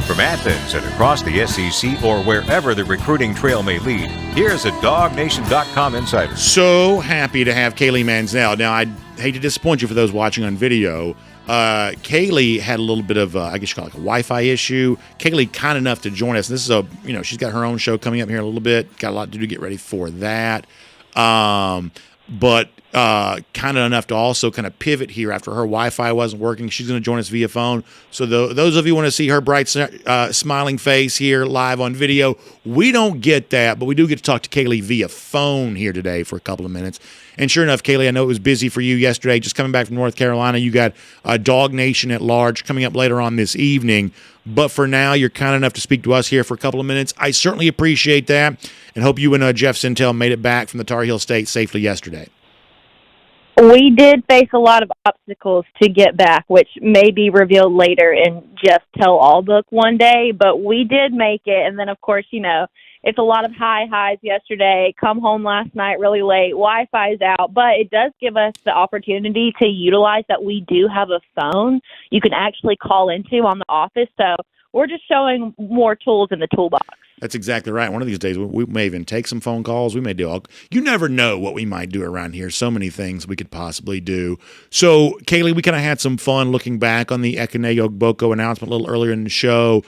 From Athens and across the SEC or wherever the recruiting trail may lead, here's a DawgNation.com insider. So happy to have Kaylee Mansell. Now, I hate to disappoint you for those watching on video. Kaylee had a little bit of, I guess you call it like a Wi-Fi issue. Kaylee kind enough to join us. This is she's got her own show coming up here in a little bit. Got a lot to do to get ready for that. But kind of enough to also kind of pivot here after her Wi-Fi wasn't working. She's going to join us via phone. So those of you who want to see her bright, smiling face here live on video, we don't get that, but we do get to talk to Kaylee via phone here today for a couple of minutes. And sure enough, Kaylee, I know it was busy for you yesterday, just coming back from North Carolina. You got DawgNation at Large coming up later on this evening. But for now, you're kind enough to speak to us here for a couple of minutes. I certainly appreciate that, and hope you and Jeff Sintel made it back from the Tar Heel State safely yesterday. We did face a lot of obstacles to get back, which may be revealed later in Jeff's tell-all book one day, but we did make it. And then, of course, it's a lot of highs yesterday, come home last night really late, Wi-Fi's out, but it does give us the opportunity to utilize that we do have a phone you can actually call into on the office. So we're just showing more tools in the toolbox. That's exactly right. One of these days, we may even take some phone calls. We may do all. You never know what we might do around here. So many things we could possibly do. So, Kaylee, we kind of had some fun looking back on the Ekene Ogboko announcement a little earlier in the show.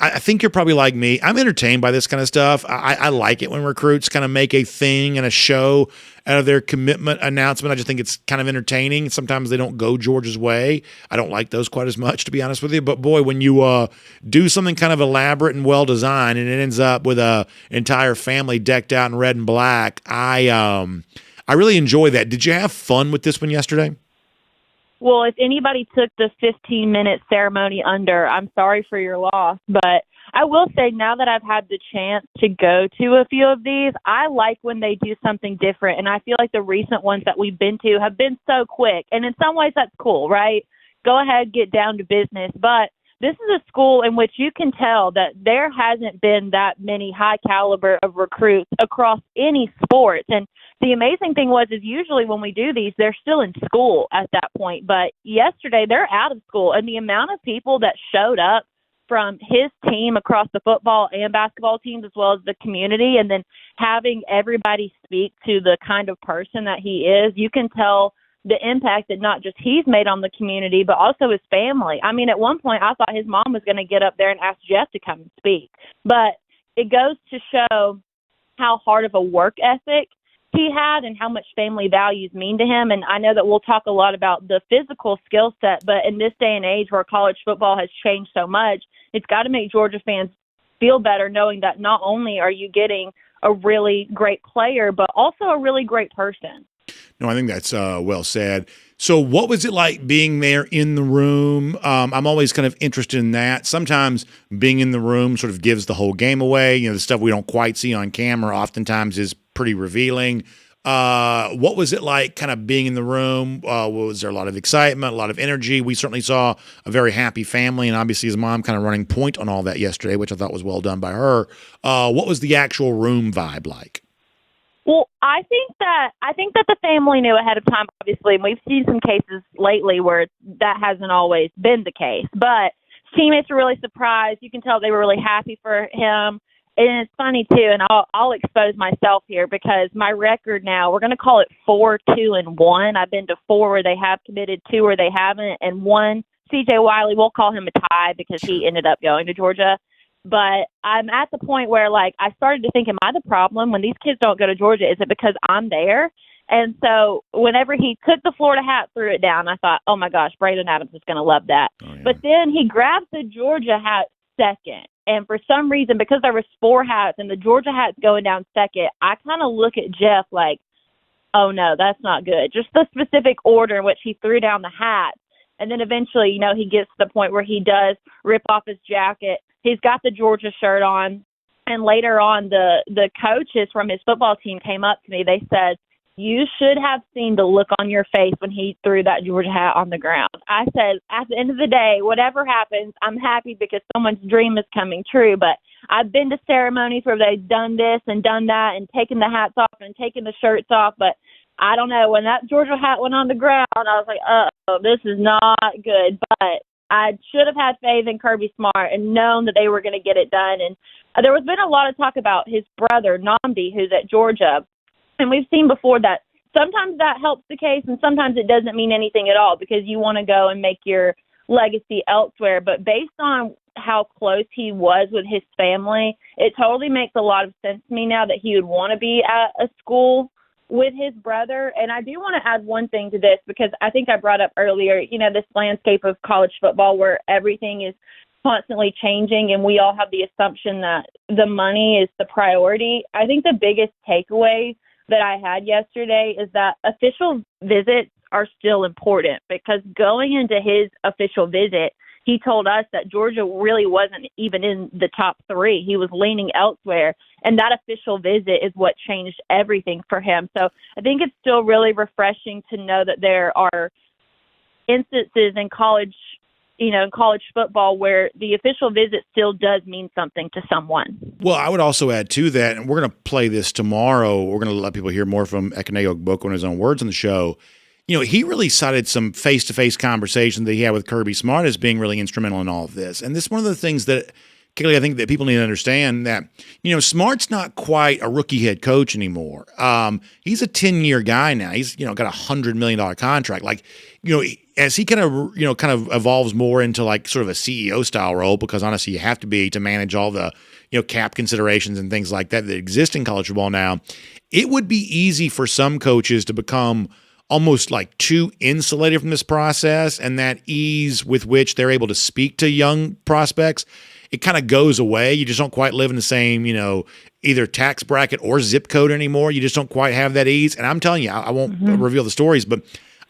I think you're probably like me. I'm entertained by this kind of stuff. I like it when recruits kind of make a thing and a show out of their commitment announcement. I just think it's kind of entertaining. Sometimes they don't go Georgia's way. I don't like those quite as much, to be honest with you. But boy, when you do something kind of elaborate and well designed, and it ends up with a entire family decked out in red and black, I really enjoy that. Did you have fun with this one yesterday? Well, if anybody took the 15-minute ceremony under, I'm sorry for your loss. But I will say, now that I've had the chance to go to a few of these, I like when they do something different. And I feel like the recent ones that we've been to have been so quick. And in some ways, that's cool, right? Go ahead, get down to business. But this is a school in which you can tell that there hasn't been that many high caliber of recruits across any sports. And the amazing thing is usually when we do these, they're still in school at that point. But yesterday, they're out of school. And the amount of people that showed up from his team across the football and basketball teams, as well as the community, and then having everybody speak to the kind of person that he is, you can tell the impact that not just he's made on the community, but also his family. I mean, at one point, I thought his mom was going to get up there and ask Jeff to come and speak. But it goes to show how hard of a work ethic he had and how much family values mean to him. And I know that we'll talk a lot about the physical skill set, but in this day and age where college football has changed so much, it's got to make Georgia fans feel better knowing that not only are you getting a really great player, but also a really great person. No, I think that's well said. So what was it like being there in the room? I'm always kind of interested in that. Sometimes being in the room sort of gives the whole game away. You know, the stuff we don't quite see on camera oftentimes is pretty revealing. What was it like kind of being in the room? Was there a lot of excitement, a lot of energy? We certainly saw a very happy family, and obviously his mom kind of running point on all that yesterday, which I thought was well done by her. What was the actual room vibe like? Well, I think that the family knew ahead of time, obviously, and we've seen some cases lately where that hasn't always been the case. But teammates were really surprised. You can tell they were really happy for him. And it's funny, too, and I'll expose myself here because my record now, we're going to call it 4-2-1. I've been to 4 where they have committed, 2 where they haven't, and 1, C.J. Wiley, we'll call him a tie because he ended up going to Georgia. But I'm at the point where, like, I started to think, am I the problem? When these kids don't go to Georgia, is it because I'm there? And so whenever he took the Florida hat, threw it down, I thought, oh, my gosh, Braden Adams is going to love that. Oh, yeah. But then he grabbed the Georgia hat second. And for some reason, because there was 4 hats and the Georgia hat's going down second, I kind of look at Jeff like, oh, no, that's not good. Just the specific order in which he threw down the hat. And then eventually, you know, he gets to the point where he does rip off his jacket. He's got the Georgia shirt on, and later on, the coaches from his football team came up to me. They said, you should have seen the look on your face when he threw that Georgia hat on the ground. I said, at the end of the day, whatever happens, I'm happy because someone's dream is coming true. But I've been to ceremonies where they've done this and done that and taken the hats off and taken the shirts off, but I don't know. When that Georgia hat went on the ground, I was like, oh, this is not good. But I should have had faith in Kirby Smart and known that they were going to get it done. And there was been a lot of talk about his brother, Nnamdi, who's at Georgia. And we've seen before that sometimes that helps the case and sometimes it doesn't mean anything at all because you want to go and make your legacy elsewhere. But based on how close he was with his family, it totally makes a lot of sense to me now that he would want to be at a school with his brother. And I do want to add one thing to this because I think I brought up earlier, you know, this landscape of college football where everything is constantly changing and we all have the assumption that the money is the priority. I think the biggest takeaway that I had yesterday is that official visits are still important because going into his official visit, he told us that Georgia really wasn't even in the top 3. He was leaning elsewhere, and that official visit is what changed everything for him. So I think it's still really refreshing to know that there are instances in college, you know, in college football where the official visit still does mean something to someone. Well, I would also add to that, and we're going to play this tomorrow. We're going to let people hear more from Ekene Ogboko in his own words on the show. You know, he really cited some face-to-face conversation that he had with Kirby Smart as being really instrumental in all of this. And this is one of the things that Kaylee, I think that people need to understand that, Smart's not quite a rookie head coach anymore. He's a 10-year guy now. He's, got a $100 million contract. Like, as he kind of evolves more into like sort of a CEO style role, because honestly, you have to be to manage all the, cap considerations and things like that exist in college football now. It would be easy for some coaches to become almost like too insulated from this process, and that ease with which they're able to speak to young prospects, it kind of goes away. You just don't quite live in the same, either tax bracket or zip code anymore. You just don't quite have that ease. And I'm telling you, I won't reveal the stories, but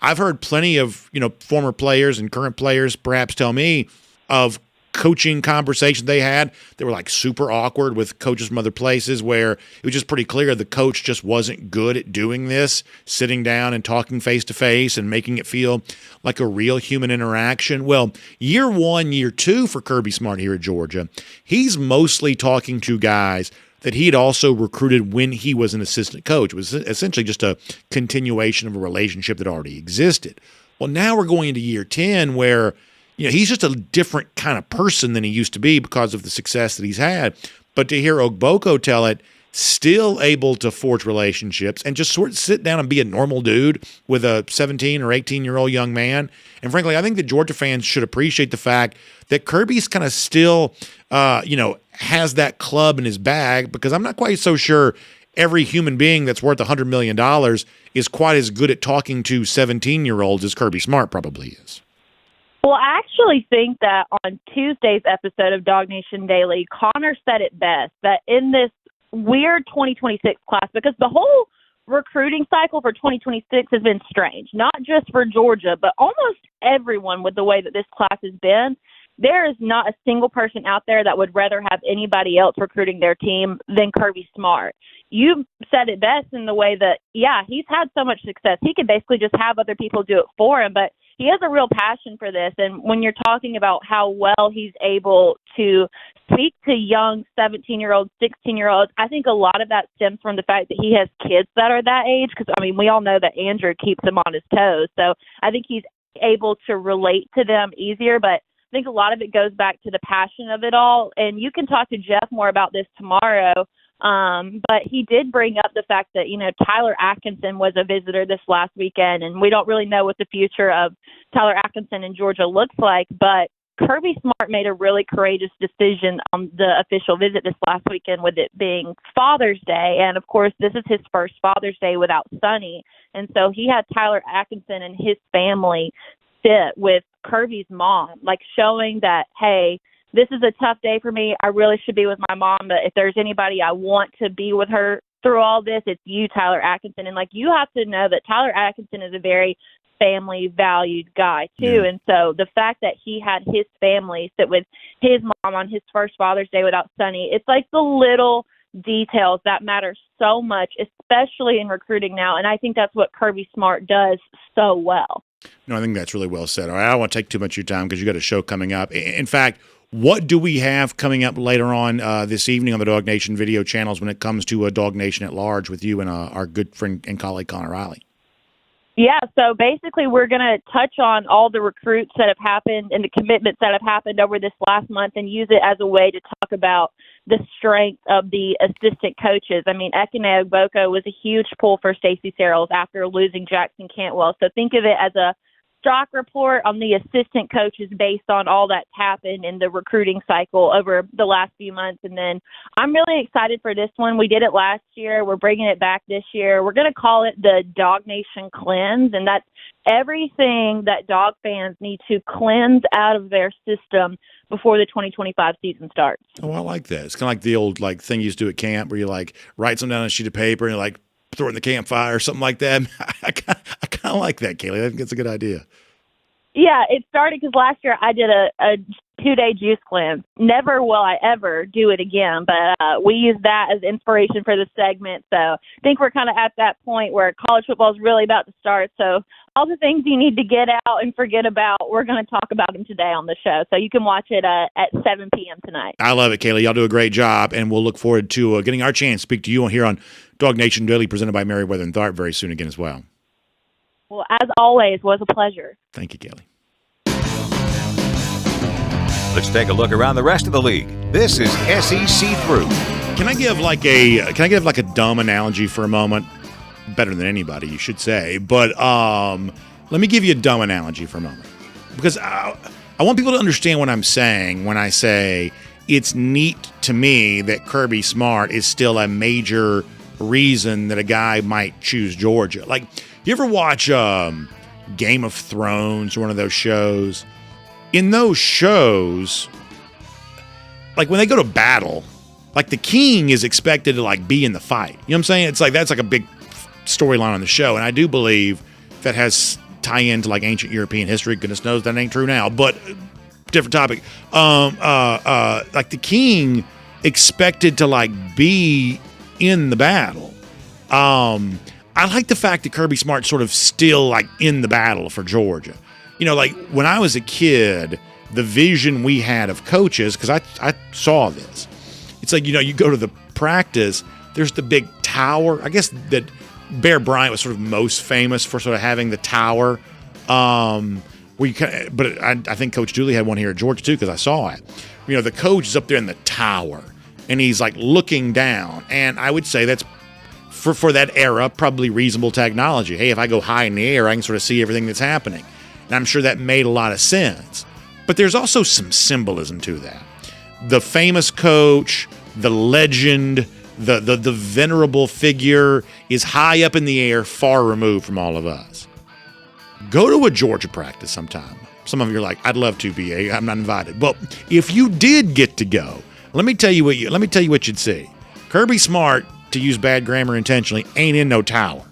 I've heard plenty of, former players and current players perhaps tell me of coaching conversations they had that were like super awkward with coaches from other places, where it was just pretty clear the coach just wasn't good at doing this, sitting down and talking face to face and making it feel like a real human interaction. Well, year 1, year 2 for Kirby Smart here at Georgia, he's mostly talking to guys that he had also recruited when he was an assistant coach. It was essentially just a continuation of a relationship that already existed. Well, now we're going into year 10 where he's just a different kind of person than he used to be because of the success that he's had. But to hear Ogboko tell it, still able to forge relationships and just sort of sit down and be a normal dude with a 17 or 18-year-old young man. And frankly, I think that Georgia fans should appreciate the fact that Kirby's kind of still, has that club in his bag, because I'm not quite so sure every human being that's worth $100 million is quite as good at talking to 17-year-olds as Kirby Smart probably is. Well, I actually think that on Tuesday's episode of DawgNation Daily, Connor said it best, that in this weird 2026 class, because the whole recruiting cycle for 2026 has been strange, not just for Georgia, but almost everyone with the way that this class has been. There is not a single person out there that would rather have anybody else recruiting their team than Kirby Smart. You said it best in the way that, he's had so much success. He could basically just have other people do it for him, but he has a real passion for this. And when you're talking about how well he's able to speak to young 17-year-olds, 16-year-olds, I think a lot of that stems from the fact that he has kids that are that age, because, we all know that Andrew keeps him on his toes. So I think he's able to relate to them easier, but I think a lot of it goes back to the passion of it all. And you can talk to Jeff more about this tomorrow. But he did bring up the fact that, Tyler Atkinson was a visitor this last weekend, and we don't really know what the future of Tyler Atkinson in Georgia looks like. But Kirby Smart made a really courageous decision on the official visit this last weekend, with it being Father's Day. And, of course, this is his first Father's Day without Sonny. And so he had Tyler Atkinson and his family sit with Kirby's mom, like showing that, hey, this is a tough day for me. I really should be with my mom, but if there's anybody I want to be with her through all this, it's you, Tyler Atkinson. And, you have to know that Tyler Atkinson is a very family-valued guy, too. Yeah. And so the fact that he had his family sit with his mom on his first Father's Day without Sonny, it's like the little details that matter so much, especially in recruiting now. And I think that's what Kirby Smart does so well. No, I think that's really well said. All right, I don't want to take too much of your time because you got a show coming up. In fact, what do we have coming up later on this evening on the DawgNation video channels when it comes to DawgNation at large with you and our good friend and colleague Connor Riley? Yeah, so basically we're going to touch on all the recruits that have happened and the commitments that have happened over this last month and use it as a way to talk about the strength of the assistant coaches. Ekene Ogboko was a huge pull for Stacey Searles after losing Jackson Cantwell. So think of it as a stock report on the assistant coaches based on all that's happened in the recruiting cycle over the last few months. And then I'm really excited for this one. We did it last year. We're bringing it back this year. We're going to call it the DawgNation Cleanse, and that's everything that Dawg fans need to cleanse out of their system before the 2025 season starts. Oh, I like that. It's kind of like the old thing you used to do at camp where you write something down on a sheet of paper and you throw it in the campfire or something like that. I kind of like that, Kaylee. I think it's a good idea. Yeah, it started because last year I did a 2-day juice cleanse. Never will I ever do it again, but we use that as inspiration for the segment. So I think we're kind of at that point where college football is really about to start. So all the things you need to get out and forget about, we're going to talk about them today on the show. So you can watch it at 7 p.m. tonight. I love it, Kaylee. Y'all do a great job, and we'll look forward to getting our chance to speak to you here on DawgNation Daily, presented by Merriweather and Tharp very soon again as well. Well, as always, was a pleasure. Thank you, Kaylee. Let's take a look around the rest of the league. This is SEC Through. Can I give like a dumb analogy for a moment? Better than anybody, you should say. But let me give you a dumb analogy for a moment, because I want people to understand what I'm saying when I say it's neat to me that Kirby Smart is still a major reason that a guy might choose Georgia. Like, you ever watch Game of Thrones or one of those shows? In those shows, like when they go to battle, like the king is expected to like be in the fight. You know what I'm saying? It's like that's like a big storyline on the show, and I do believe that has tie into like ancient European history. Goodness knows that ain't true now, but different topic. Like the king expected to like be in the battle. I like the fact that Kirby Smart's sort of still like in the battle for Georgia. You know, like when I was a kid, the vision we had of coaches, because I saw this. It's like, you know, you go to the practice, there's the big tower. I guess that Bear Bryant was sort of most famous for sort of having the tower. But I think Coach Dooley had one here at Georgia too, because I saw it. You know, the coach is up there in the tower, and he's like looking down. And I would say that's for that era probably reasonable technology. Hey, if I go high in the air, I can sort of see everything that's happening. And I'm sure that made a lot of sense. But there's also some symbolism to that. The famous coach, the legend, the venerable figure is high up in the air, far removed from all of us. Go to a Georgia practice sometime. Some of you are like, I'd love to, BA. I'm not invited. But if you did get to go, let me tell you what you'd see. Kirby Smart, to use bad grammar intentionally, ain't in no tower.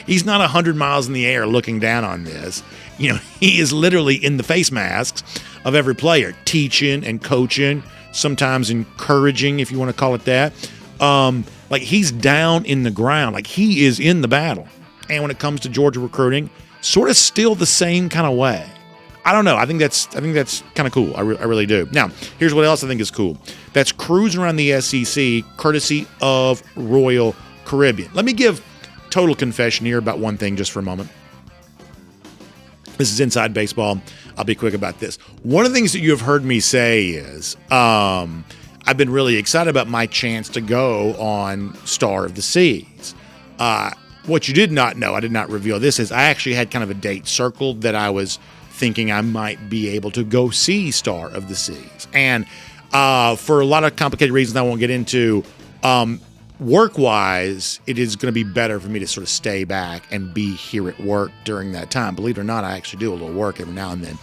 He's not 100 miles in the air looking down on this. You know, he is literally in the face masks of every player, teaching and coaching, sometimes encouraging, if you want to call it that. Like he's down in the ground, like he is in the battle. And when it comes to Georgia recruiting, sort of still the same kind of way. I don't know. I think that's kind of cool. I really do. Now, here's what else I think is cool. That's cruising around the SEC, courtesy of Royal Caribbean. Let me give total confession here about one thing just for a moment. This is Inside Baseball. I'll be quick about this. One of the things that you have heard me say is I've been really excited about my chance to go on Star of the Seas. What you did not know, I did not reveal this, is I actually had kind of a date circled that I was thinking I might be able to go see Star of the Seas. And for a lot of complicated reasons I won't get into, work-wise, it is going to be better for me to sort of stay back and be here at work during that time. Believe it or not, I actually do a little work every now and then.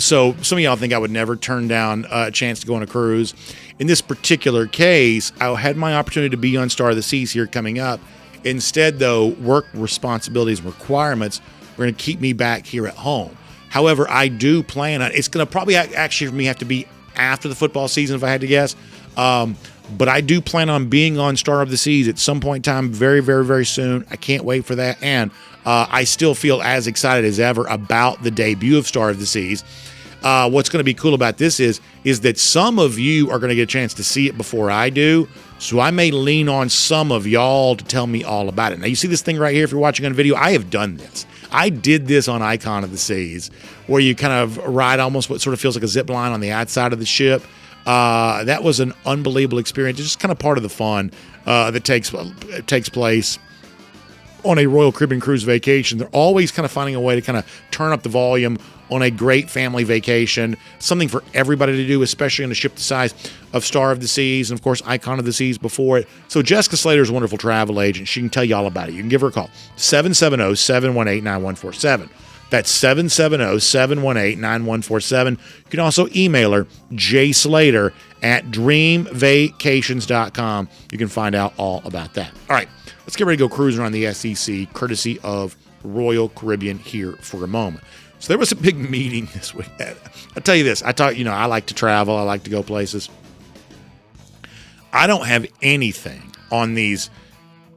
So some of y'all think I would never turn down a chance to go on a cruise. In this particular case, I had my opportunity to be on Star of the Seas here coming up. Instead, though, work responsibilities and requirements are going to keep me back here at home. However, I do plan on, it's going to probably actually for me have to be after the football season if I had to guess. But I do plan on being on Star of the Seas at some point in time very, very, very soon. I can't wait for that. And I still feel as excited as ever about the debut of Star of the Seas. What's going to be cool about this is that some of you are going to get a chance to see it before I do. So I may lean on some of y'all to tell me all about it. Now, you see this thing right here, if you're watching on video, I have done this. I did this on Icon of the Seas, where you kind of ride almost what sort of feels like a zip line on the outside of the ship. That was an unbelievable experience. It's just kind of part of the fun that takes place on a Royal Caribbean cruise vacation. They're always kind of finding a way to kind of turn up the volume on a great family vacation, something for everybody to do, especially on a ship the size of Star of the Seas and, of course, Icon of the Seas before it. So Jessica Slater is a wonderful travel agent. She can tell you all about it. You can give her a call, 770-718-9147. That's 770-718-9147. You can also email her, jslater@dreamvacations.com. You can find out all about that. All right, let's get ready to go cruising around the SEC, courtesy of Royal Caribbean here for a moment. So there was a big meeting this week. I'll tell you this. I like to travel. I like to go places. I don't have anything on these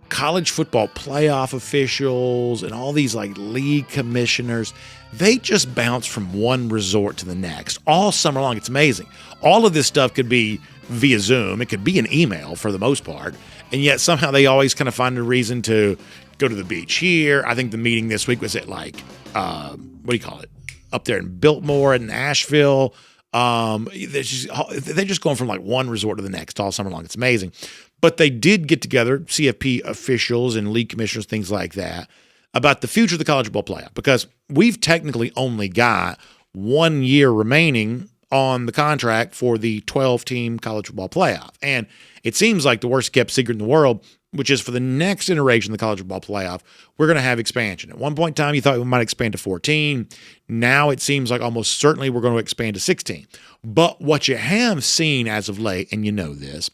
college football playoff officials and all these like league commissioners. They just bounce from one resort to the next all summer long. It's amazing. All of this stuff could be via Zoom. It could be an email for the most part. And yet somehow they always kind of find a reason to go to the beach here. I think the meeting this week was at like, what do you call it? Up there in Biltmore and Asheville. They're just going from like one resort to the next all summer long. It's amazing. But they did get together, CFP officials and league commissioners, things like that, about the future of the college football playoff, because we've technically only got 1 year remaining on the contract for the 12-team college football playoff. And it seems like the worst kept secret in the world, which is for the next iteration of the college football playoff, we're going to have expansion. At one point in time, you thought we might expand to 14. Now it seems like almost certainly we're going to expand to 16. But what you have seen as of late, and you know this,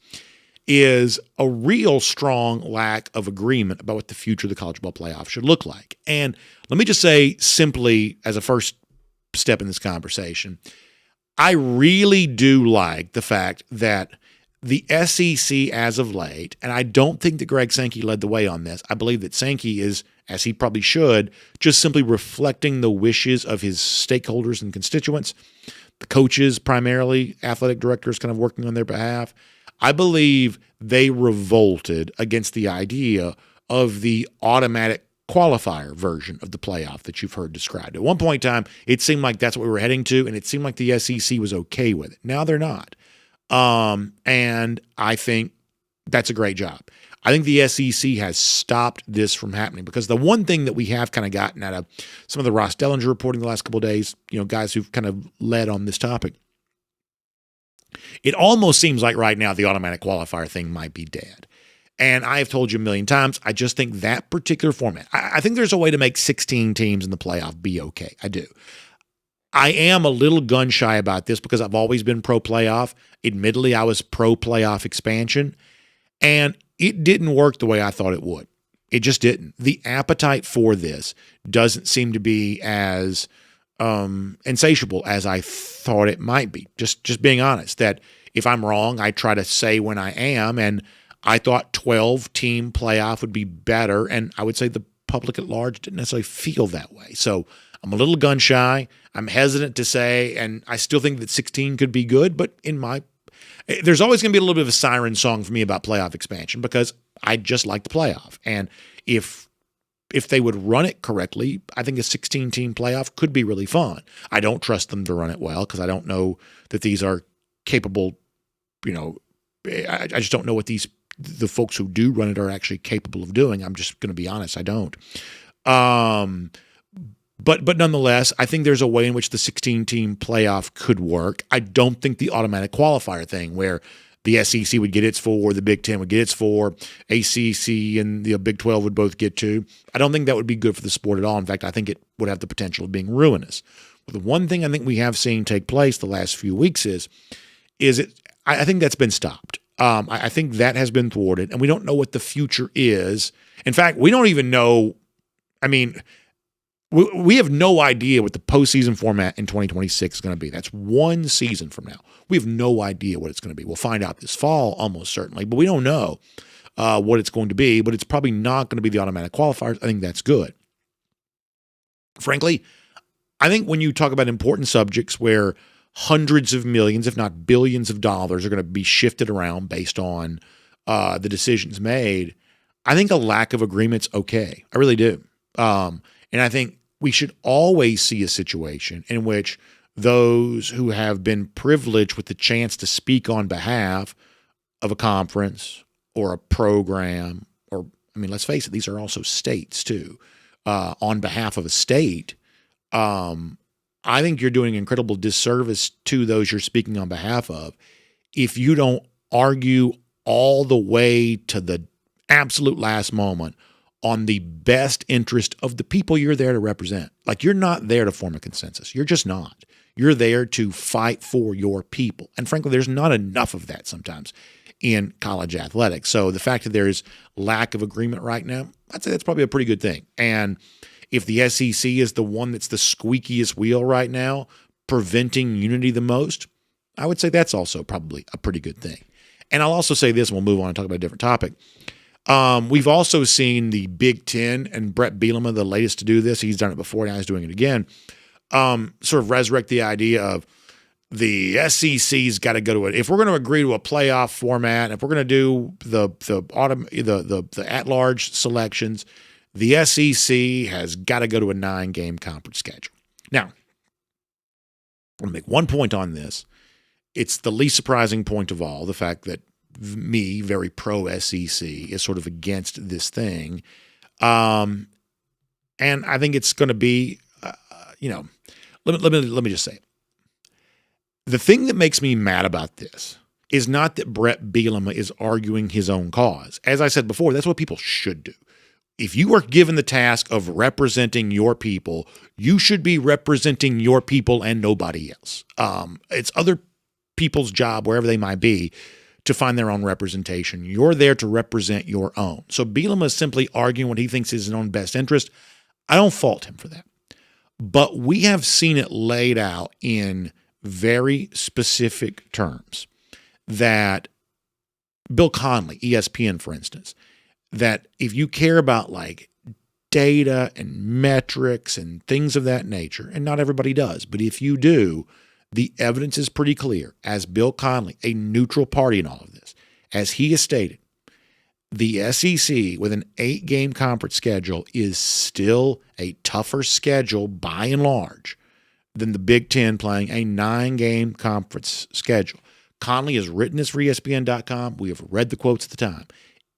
is a real strong lack of agreement about what the future of the college football playoff should look like. And let me just say simply as a first step in this conversation, I really do like the fact that the SEC as of late, and I don't think that Greg Sankey led the way on this. I believe that Sankey is, as he probably should, just simply reflecting the wishes of his stakeholders and constituents, the coaches primarily, athletic directors kind of working on their behalf. I believe they revolted against the idea of the automatic qualifier version of the playoff that you've heard described. At one point in time, it seemed like that's what we were heading to, and it seemed like the SEC was okay with it. Now they're not. And I think that's a great job. I think the SEC has stopped this from happening, because the one thing that we have kind of gotten out of some of the Ross Dellinger reporting the last couple of days, guys who've kind of led on this topic, it almost seems like right now the automatic qualifier thing might be dead. And I have told you a million times, I just think that particular format, I think there's a way to make 16 teams in the playoff be okay. I do. I am a little gun shy about this because I've always been pro playoff. Admittedly, I was pro playoff expansion, and it didn't work the way I thought it would. It just didn't. The appetite for this doesn't seem to be as insatiable as I thought it might be. Just being honest, that if I'm wrong, I try to say when I am, and I thought 12-team playoff would be better, and I would say the public at large didn't necessarily feel that way. So I'm a little gun shy. I'm hesitant to say, and I still think that 16 could be good, but there's always going to be a little bit of a siren song for me about playoff expansion, because I just like the playoff. And if they would run it correctly, I think a 16-team playoff could be really fun. I don't trust them to run it well, because I don't know that these are capable, I just don't know what the folks who do run it are actually capable of doing. I'm just going to be honest, I don't. But nonetheless, I think there's a way in which the 16-team playoff could work. I don't think the automatic qualifier thing, where the SEC would get its 4, the Big Ten would get its 4, ACC and the Big 12 would both get 2. I don't think that would be good for the sport at all. In fact, I think it would have the potential of being ruinous. But the one thing I think we have seen take place the last few weeks I think that's been stopped. I think that has been thwarted, and we don't know what the future is. In fact, we don't even know. I mean, we have no idea what the postseason format in 2026 is going to be. That's one season from now. We have no idea what it's going to be. We'll find out this fall, almost certainly, but we don't know what it's going to be. But it's probably not going to be the automatic qualifiers. I think that's good. Frankly, I think when you talk about important subjects where hundreds of millions, if not billions of dollars are going to be shifted around based on the decisions made, I think a lack of agreement's okay. I really do. And I think we should always see a situation in which those who have been privileged with the chance to speak on behalf of a conference or a program, or, let's face it, these are also states too, on behalf of a state, I think you're doing an incredible disservice to those you're speaking on behalf of if you don't argue all the way to the absolute last moment on the best interest of the people you're there to represent. Like, you're not there to form a consensus. You're just not. You're there to fight for your people. And frankly, there's not enough of that sometimes in college athletics. So the fact that there is lack of agreement right now, I'd say that's probably a pretty good thing. And if the SEC is the one that's the squeakiest wheel right now, preventing unity the most, I would say that's also probably a pretty good thing. And I'll also say this, and we'll move on and talk about a different topic. We've also seen the Big Ten, and Brett Bielema, the latest to do this, he's done it before, now he's doing it again, sort of resurrect the idea of the SEC's got to go to it. If we're going to agree to a playoff format, if we're going to do the at-large selections, the SEC has got to go to a 9-game conference schedule. Now, I'm going to make one point on this. It's the least surprising point of all, the fact that me, very pro-SEC, is sort of against this thing. And I think it's going to be, let me just say it. The thing that makes me mad about this is not that Brett Bielema is arguing his own cause. As I said before, that's what people should do. If you are given the task of representing your people, you should be representing your people and nobody else. It's other people's job, wherever they might be, to find their own representation. You're there to represent your own. So Bielema is simply arguing what he thinks is his own best interest. I don't fault him for that. But we have seen it laid out in very specific terms that Bill Connelly, ESPN, for instance, that if you care about like data and metrics and things of that nature, and not everybody does, but if you do, the evidence is pretty clear. As Bill Connelly, a neutral party in all of this, as he has stated, the SEC with an 8-game conference schedule is still a tougher schedule by and large than the Big Ten playing a 9-game conference schedule. Connelly has written this for ESPN.com. We have read the quotes at the time.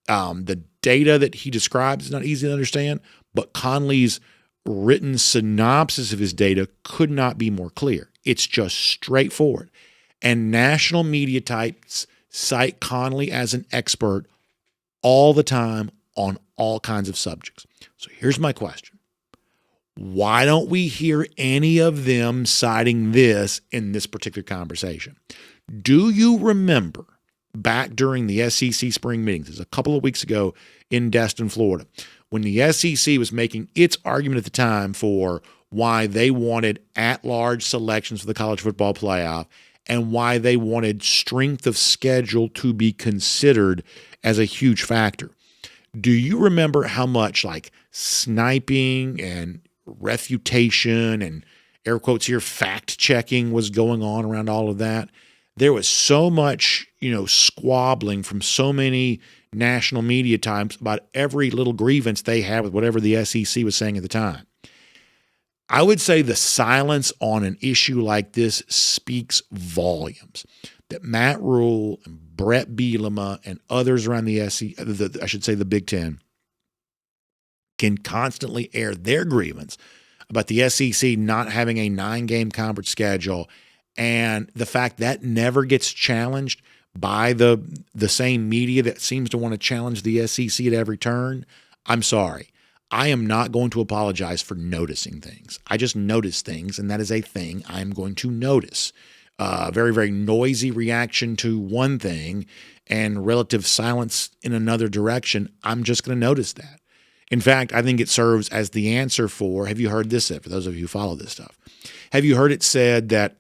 The data that he describes is not easy to understand, but Connelly's written synopsis of his data could not be more clear. It's just straightforward. And national media types cite Connelly as an expert all the time on all kinds of subjects. So here's my question. Why don't we hear any of them citing this in this particular conversation? Do you remember back during the SEC spring meetings, it was a couple of weeks ago in Destin, Florida, when the SEC was making its argument at the time for why they wanted at-large selections for the college football playoff and why they wanted strength of schedule to be considered as a huge factor? Do you remember how much like sniping and refutation and air quotes here fact-checking was going on around all of that? There was so much, squabbling from so many national media types about every little grievance they had with whatever the SEC was saying at the time. I would say the silence on an issue like this speaks volumes. That Matt Rule and Brett Bielema and others around the SEC, the Big Ten, can constantly air their grievance about the SEC not having a 9-game conference schedule, and the fact that never gets challenged by the same media that seems to want to challenge the SEC at every turn. I'm sorry. I am not going to apologize for noticing things. I just notice things, and that is a thing I am going to notice. Very, very noisy reaction to one thing and relative silence in another direction. I'm just going to notice that. In fact, I think it serves as the answer for, have you heard this for those of you who follow this stuff? Have you heard it said that,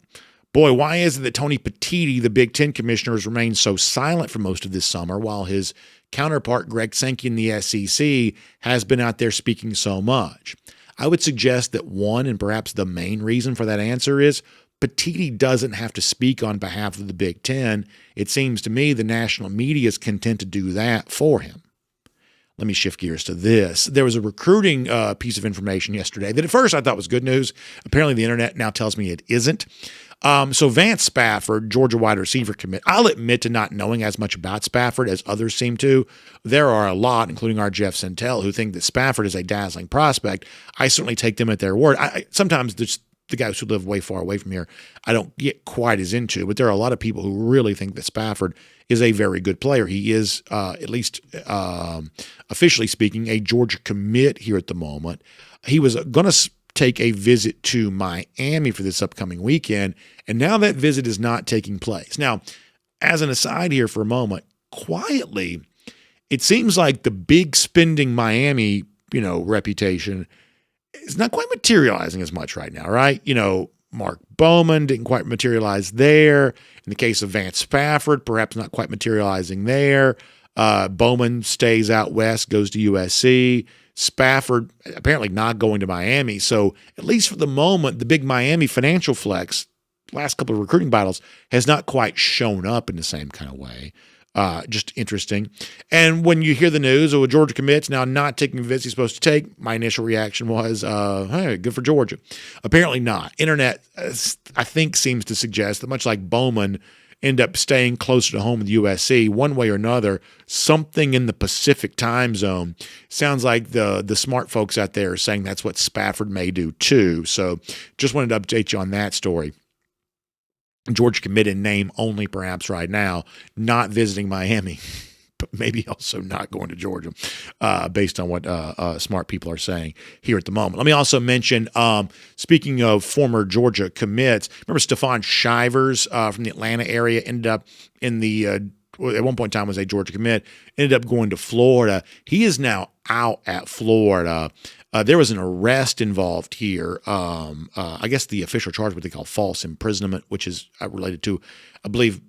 boy, why is it that Tony Petitti, the Big Ten commissioner, has remained so silent for most of this summer while his counterpart, Greg Sankey in the SEC, has been out there speaking so much? I would suggest that one, and perhaps the main reason for that answer, is Petitti doesn't have to speak on behalf of the Big Ten. It seems to me the national media is content to do that for him. Let me shift gears to this. There was a recruiting piece of information yesterday that at first I thought was good news. Apparently the internet now tells me it isn't. So Vance Spafford, Georgia wide receiver commit. I'll admit to not knowing as much about Spafford as others seem to. There are a lot, including our Jeff Sentell, who think that Spafford is a dazzling prospect. I certainly take them at their word. Sometimes the guys who live way far away from here, I don't get quite as into, but there are a lot of people who really think that Spafford is a very good player. He is, at least officially speaking, a Georgia commit here at the moment. He was going to take a visit to Miami for this upcoming weekend, and now that visit is not taking place. Now, as an aside here for a moment, quietly, it seems like the big spending Miami, reputation is not quite materializing as much right now, right? Mark Bowman didn't quite materialize there. In the case of Vance Spafford, perhaps not quite materializing there. Bowman stays out west, goes to USC. Spafford apparently not going to Miami. So at least for the moment, the big Miami financial flex, last couple of recruiting battles, has not quite shown up in the same kind of way. Just interesting. And when you hear the news, Georgia commits now not taking visits he's supposed to take, my initial reaction was, hey, good for Georgia. Apparently not. Internet, I think, seems to suggest that much like Bowman end up staying closer to home with USC, one way or another, something in the Pacific time zone. Sounds like the smart folks out there are saying that's what Spafford may do too. So just wanted to update you on that story. Georgia committed name only perhaps right now, not visiting Miami, but maybe also not going to Georgia based on what smart people are saying here at the moment. Let me also mention, speaking of former Georgia commits, remember Stephon Shivers from the Atlanta area ended up in the at one point in time was a Georgia commit, ended up going to Florida. He is now out at Florida. There was an arrest involved here. I guess the official charge, what they call false imprisonment, which is related to, I believe,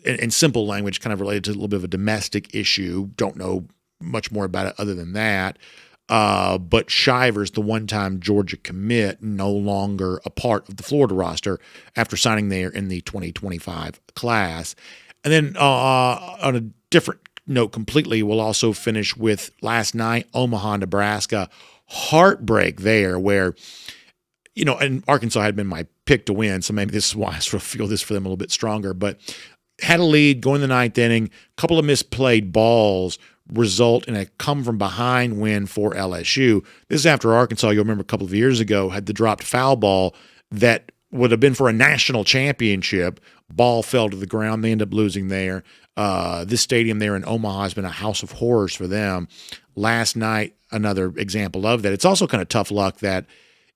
in simple language, kind of related to a little bit of a domestic issue. Don't know much more about it other than that. But Shivers, the one-time Georgia commit, no longer a part of the Florida roster after signing there in the 2025 class. And then on a different note completely, we'll also finish with last night, Omaha, Nebraska. Heartbreak there where, and Arkansas had been my pick to win, so maybe this is why I sort of feel this for them a little bit stronger, but had a lead going in the ninth inning, a couple of misplayed balls result in a come-from-behind win for LSU. This is after Arkansas, you'll remember a couple of years ago, had the dropped foul ball that would have been for a national championship. Ball fell to the ground. They end up losing there. This stadium there in Omaha has been a house of horrors for them. Last night, another example of that. It's also kind of tough luck that,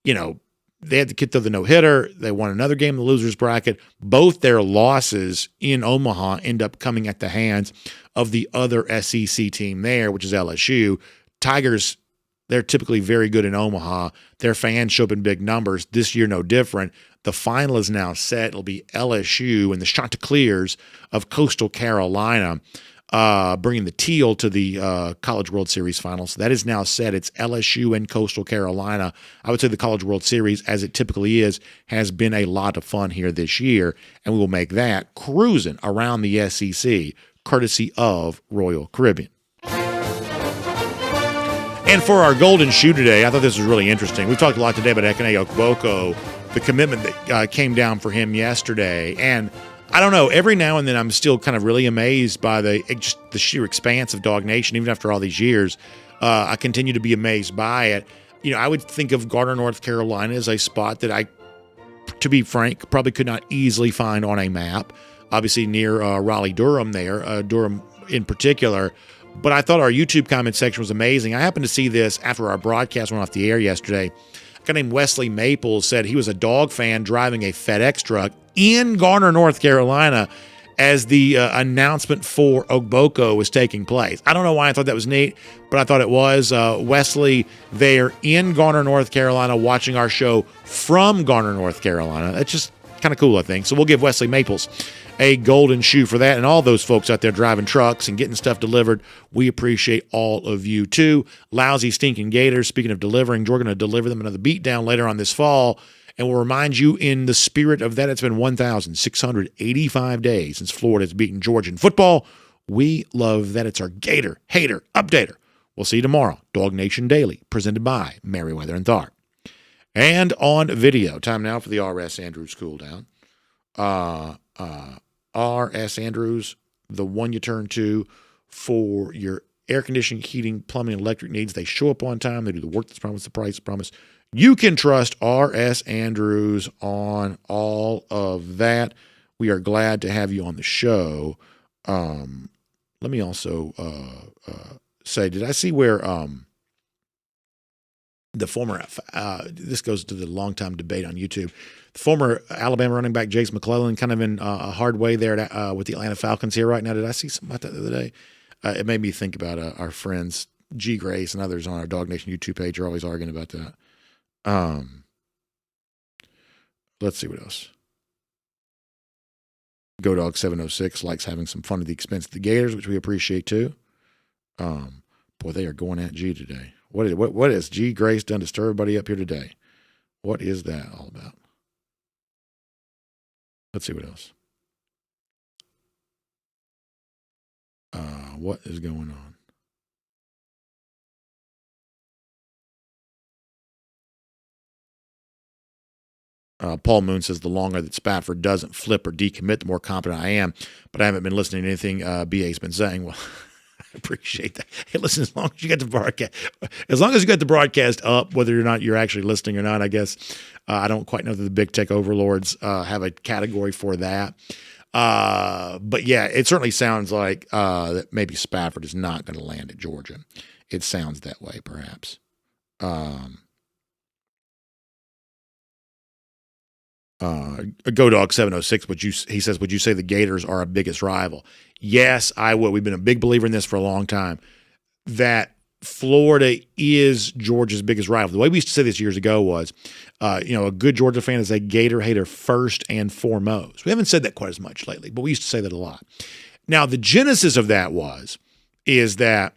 they had to get to the no-hitter. They won another game in the loser's bracket. Both their losses in Omaha end up coming at the hands of the other SEC team there, which is LSU. Tigers, they're typically very good in Omaha. Their fans show up in big numbers. This year, no different. The final is now set. It'll be LSU and the Chanticleers of Coastal Carolina, bringing the Teal to the College World Series final. So that is now set. It's LSU and Coastal Carolina. I would say the College World Series, as it typically is, has been a lot of fun here this year, and we will make that cruising around the SEC, courtesy of Royal Caribbean. And for our golden shoe today, I thought this was really interesting. We've talked a lot today about Ekene Ogboko, the commitment that came down for him yesterday. And I don't know, every now and then I'm still kind of really amazed by the sheer expanse of DawgNation, even after all these years. I continue to be amazed by it. I would think of Garner, North Carolina as a spot that I, to be frank, probably could not easily find on a map. Obviously near Raleigh-Durham there, Durham in particular. But I thought our YouTube comment section was amazing. I happened to see this after our broadcast went off the air yesterday. A guy named Wesley Maples said he was a Dawg fan driving a FedEx truck in Garner, North Carolina, as the announcement for Ogboko was taking place. I don't know why I thought that was neat, but I thought it was. Wesley there in Garner, North Carolina, watching our show from Garner, North Carolina. That's just kind of cool, I think. So we'll give Wesley Maples a golden shoe for that, and all those folks out there driving trucks and getting stuff delivered. We appreciate all of you too. Lousy stinking Gators, speaking of delivering, we're going to deliver them another beatdown later on this fall, and we'll remind you in the spirit of that, it's been 1,685 days since Florida has beaten Georgia in football. We love that. It's our Gator Hater Updater. We'll see you tomorrow. DawgNation Daily, presented by Merriweather and Tharp. And on video, time now for the R.S. Andrews cool down. R.S. Andrews, the one you turn to for your air conditioning, heating, plumbing, and electric needs. They show up on time. They do the work that's promised, the price promised. You can trust R.S. Andrews on all of that. We are glad to have you on the show. Let me also say, did I see where the former, this goes to the long-time debate on YouTube, the former Alabama running back Jace McClellan kind of in a hard way there with the Atlanta Falcons here right now. Did I see something about that the other day? It made me think about our friends G. Grace and others on our DawgNation YouTube page are always arguing about that. Let's see what else. GoDog706 likes having some fun at the expense of the Gators, which we appreciate too. Boy, they are going at G today. What has G. Grace done to stir everybody up here today? What is that all about? Let's see what else. what is going on? Paul Moon says the longer that Spafford doesn't flip or decommit, the more confident I am. But I haven't been listening to anything BA's been saying. Well, I appreciate that. Hey, listen, as long as you got the broadcast up, whether or not you're actually listening or not, I guess. I don't quite know that the big tech overlords have a category for that. But yeah, it certainly sounds like that maybe Spafford is not going to land at Georgia. It sounds that way, perhaps. GoDog 706, he says, would you say the Gators are our biggest rival? Yes, I would. We've been a big believer in this for a long time, that Florida is Georgia's biggest rival. The way we used to say this years ago was, a good Georgia fan is a Gator hater first and foremost. We haven't said that quite as much lately, but we used to say that a lot. Now, the genesis of that is that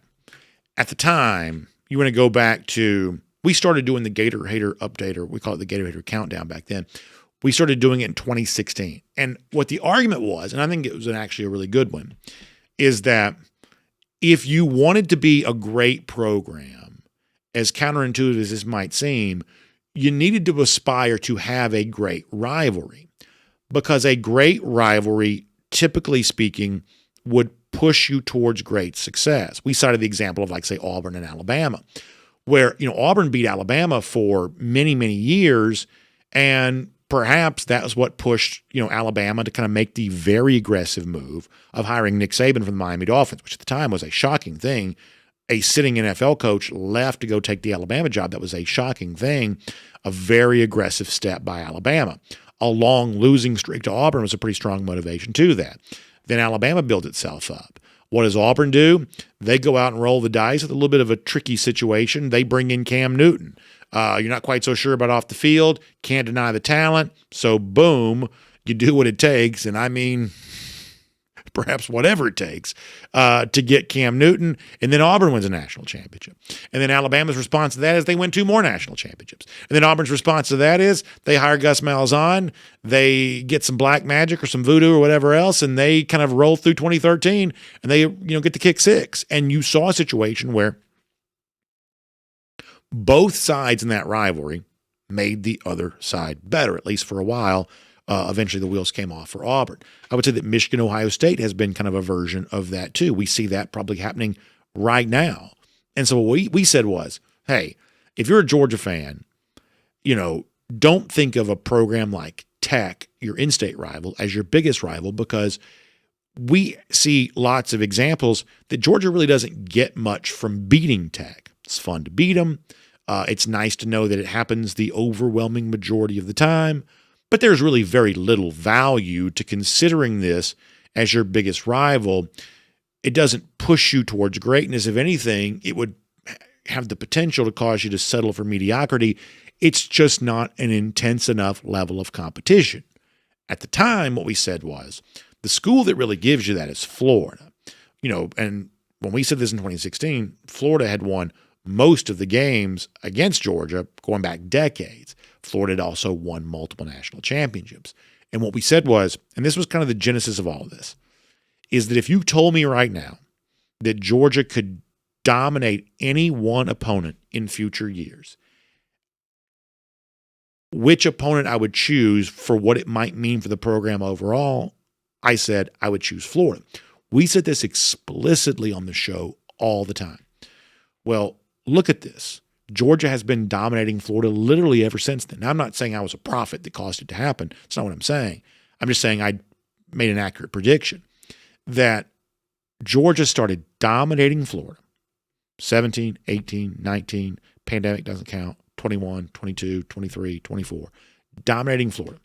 at the time, you want to go back to, we started doing the Gator hater update, or we call it the Gator hater countdown back then. We started doing it in 2016. And what the argument was, and I think it was actually a really good one, is that if you wanted to be a great program, as counterintuitive as this might seem, you needed to aspire to have a great rivalry, because a great rivalry, typically speaking, would push you towards great success. We cited the example of, like, say, Auburn and Alabama, where, Auburn beat Alabama for many, many years, and perhaps that was what pushed, Alabama to kind of make the very aggressive move of hiring Nick Saban from the Miami Dolphins, which at the time was a shocking thing. A sitting NFL coach left to go take the Alabama job. That was a shocking thing, a very aggressive step by Alabama. A long losing streak to Auburn was a pretty strong motivation to that. Then Alabama built itself up. What does Auburn do? They go out and roll the dice with a little bit of a tricky situation. They bring in Cam Newton. You're not quite so sure about off the field, can't deny the talent, so boom, you do what it takes, and I mean perhaps whatever it takes to get Cam Newton, and then Auburn wins a national championship. And then Alabama's response to that is they win 2 more national championships. And then Auburn's response to that is they hire Gus Malzahn, they get some black magic or some voodoo or whatever else, and they kind of roll through 2013, and they get to kick 6. And you saw a situation where both sides in that rivalry made the other side better, at least for a while. Eventually, the wheels came off for Auburn. I would say that Michigan-Ohio State has been kind of a version of that, too. We see that probably happening right now. And so what we said was, hey, if you're a Georgia fan, don't think of a program like Tech, your in-state rival, as your biggest rival, because we see lots of examples that Georgia really doesn't get much from beating Tech. It's fun to beat them. It's nice to know that it happens the overwhelming majority of the time, but there's really very little value to considering this as your biggest rival. It doesn't push you towards greatness. If anything, it would have the potential to cause you to settle for mediocrity. It's just not an intense enough level of competition. At the time, what we said was the school that really gives you that is Florida. And when we said this in 2016, Florida had won most of the games against Georgia going back decades. Florida had also won multiple national championships. And what we said was, and this was kind of the genesis of all of this, is that if you told me right now that Georgia could dominate any one opponent in future years, which opponent I would choose for what it might mean for the program overall, I said I would choose Florida. We said this explicitly on the show all the time. Well, look at this. Georgia has been dominating Florida literally ever since then. Now, I'm not saying I was a prophet that caused it to happen. That's not what I'm saying. I'm just saying I made an accurate prediction that Georgia started dominating Florida. 17, 18, 19, pandemic doesn't count, 21, 22, 23, 24, dominating Florida.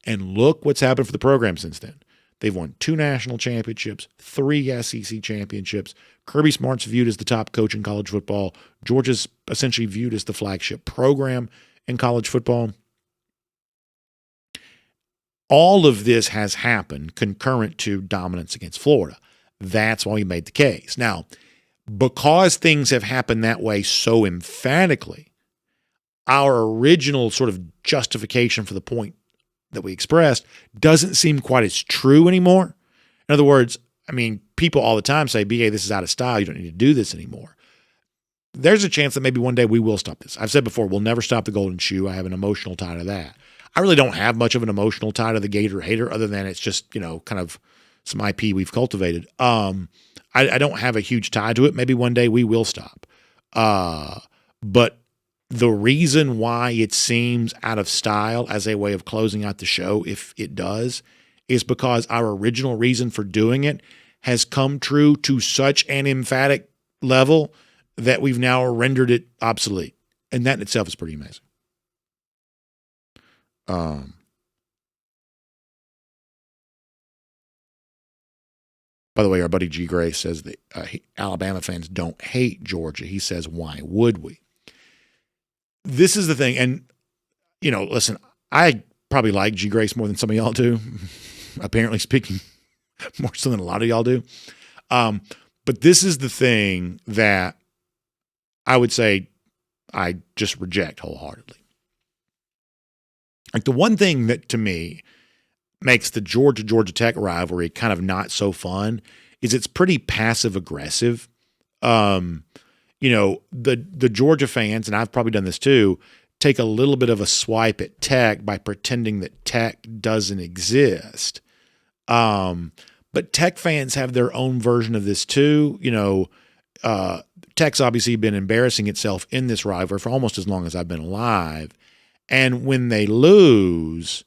And look what's happened for the program since then. They've won 2 national championships, 3 SEC championships. Kirby Smart's viewed as the top coach in college football. Georgia's essentially viewed as the flagship program in college football. All of this has happened concurrent to dominance against Florida. That's why we made the case. Now, because things have happened that way so emphatically, our original sort of justification for the point that we expressed doesn't seem quite as true anymore. In other words, I mean, people all the time say, BA, this is out of style. You don't need to do this anymore. There's a chance that maybe one day we will stop this. I've said before, we'll never stop the golden shoe. I have an emotional tie to that. I really don't have much of an emotional tie to the Gator hater other than it's just, kind of some IP we've cultivated. I don't have a huge tie to it. Maybe one day we will stop. But the reason why it seems out of style as a way of closing out the show, if it does, is because our original reason for doing it has come true to such an emphatic level that we've now rendered it obsolete. And that in itself is pretty amazing. By the way, our buddy G. Gray says that Alabama fans don't hate Georgia. He says, why would we? This is the thing. And, listen, I probably like G. Grace more than some of y'all do. Apparently speaking, more so than a lot of y'all do. But this is the thing that I would say I just reject wholeheartedly. Like the one thing that to me makes the Georgia Tech rivalry kind of not so fun is it's pretty passive aggressive. The Georgia fans, and I've probably done this too, take a little bit of a swipe at Tech by pretending that Tech doesn't exist. But Tech fans have their own version of this too. Tech's obviously been embarrassing itself in this rivalry for almost as long as I've been alive. And when they lose,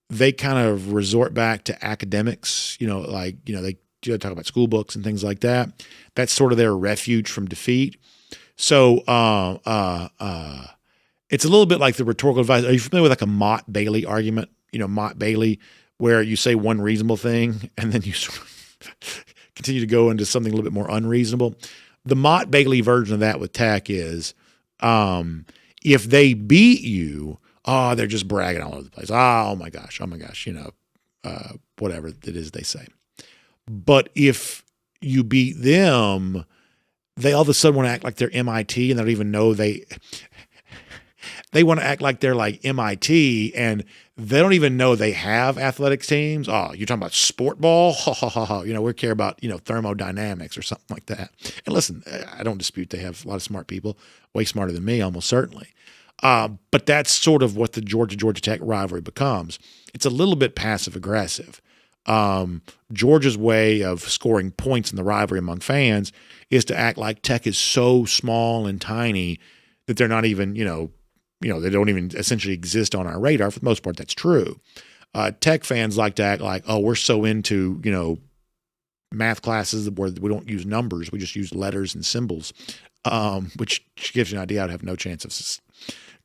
they kind of resort back to academics, they talk about school books and things like that. That's sort of their refuge from defeat. So it's a little bit like the rhetorical device. Are you familiar with like a Mott Bailey argument? Mott Bailey, where you say one reasonable thing and then you sort of continue to go into something a little bit more unreasonable. The Mott Bailey version of that with Tech is if they beat you, they're just bragging all over the place. Oh my gosh, whatever it is they say. But if you beat them, they all of a sudden want to act like they're MIT and they don't even know they want to act like they're like MIT and they don't even know they have athletics teams. Oh, you're talking about sport ball? We care about, thermodynamics or something like that. And listen, I don't dispute they have a lot of smart people, way smarter than me, almost certainly. But that's sort of what the Georgia Tech rivalry becomes. It's a little bit passive aggressive. Georgia's way of scoring points in the rivalry among fans is to act like Tech is so small and tiny that they're not even, they don't even essentially exist on our radar. For the most part, that's true. Tech fans like to act like, we're so into, math classes where we don't use numbers. We just use letters and symbols, which gives you an idea I'd have no chance of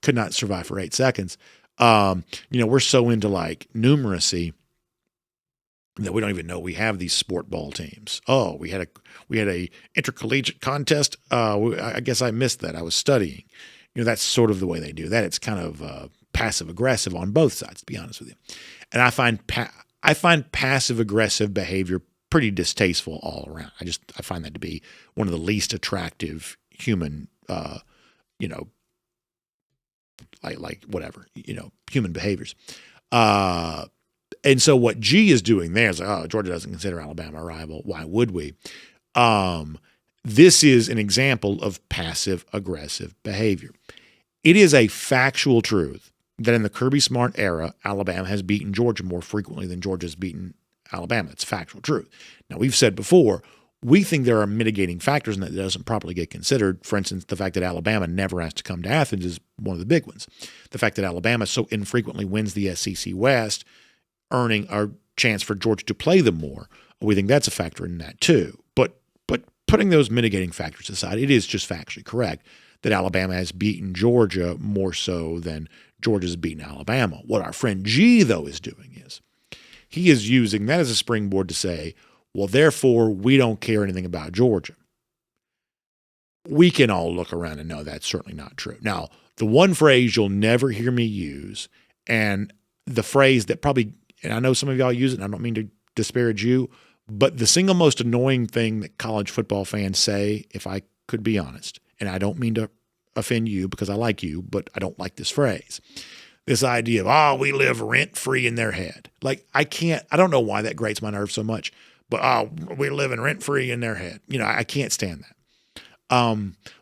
could not survive for 8 seconds. We're so into like numeracy that we don't even know we have these sport ball teams. Oh, we had a intercollegiate contest. I guess I missed that. I was studying. That's sort of the way they do that. It's kind of passive aggressive on both sides, to be honest with you. And I find passive aggressive behavior pretty distasteful all around. I find that to be one of the least attractive human, human behaviors. And so what G is doing there is like, Georgia doesn't consider Alabama a rival. Why would we? This is an example of passive aggressive behavior. It is a factual truth that in the Kirby Smart era, Alabama has beaten Georgia more frequently than Georgia has beaten Alabama. It's factual truth. Now, we've said before, we think there are mitigating factors in that doesn't properly get considered. For instance, the fact that Alabama never has to come to Athens is one of the big ones. The fact that Alabama so infrequently wins the SEC West, earning a chance for Georgia to play them more, we think that's a factor in that too. But putting those mitigating factors aside, it is just factually correct that Alabama has beaten Georgia more so than Georgia's beaten Alabama. What our friend G, though, is doing is he is using that as a springboard to say, well, therefore, we don't care anything about Georgia. We can all look around and know that's certainly not true. Now, the one phrase you'll never hear me use, and the phrase that probably, and I know some of y'all use it, and I don't mean to disparage you, but the single most annoying thing that college football fans say, if I could be honest, and I don't mean to offend you because I like you, but I don't like this phrase. This idea of, we live rent-free in their head. Like, I don't know why that grates my nerves so much, but we're living rent-free in their head. I can't stand that.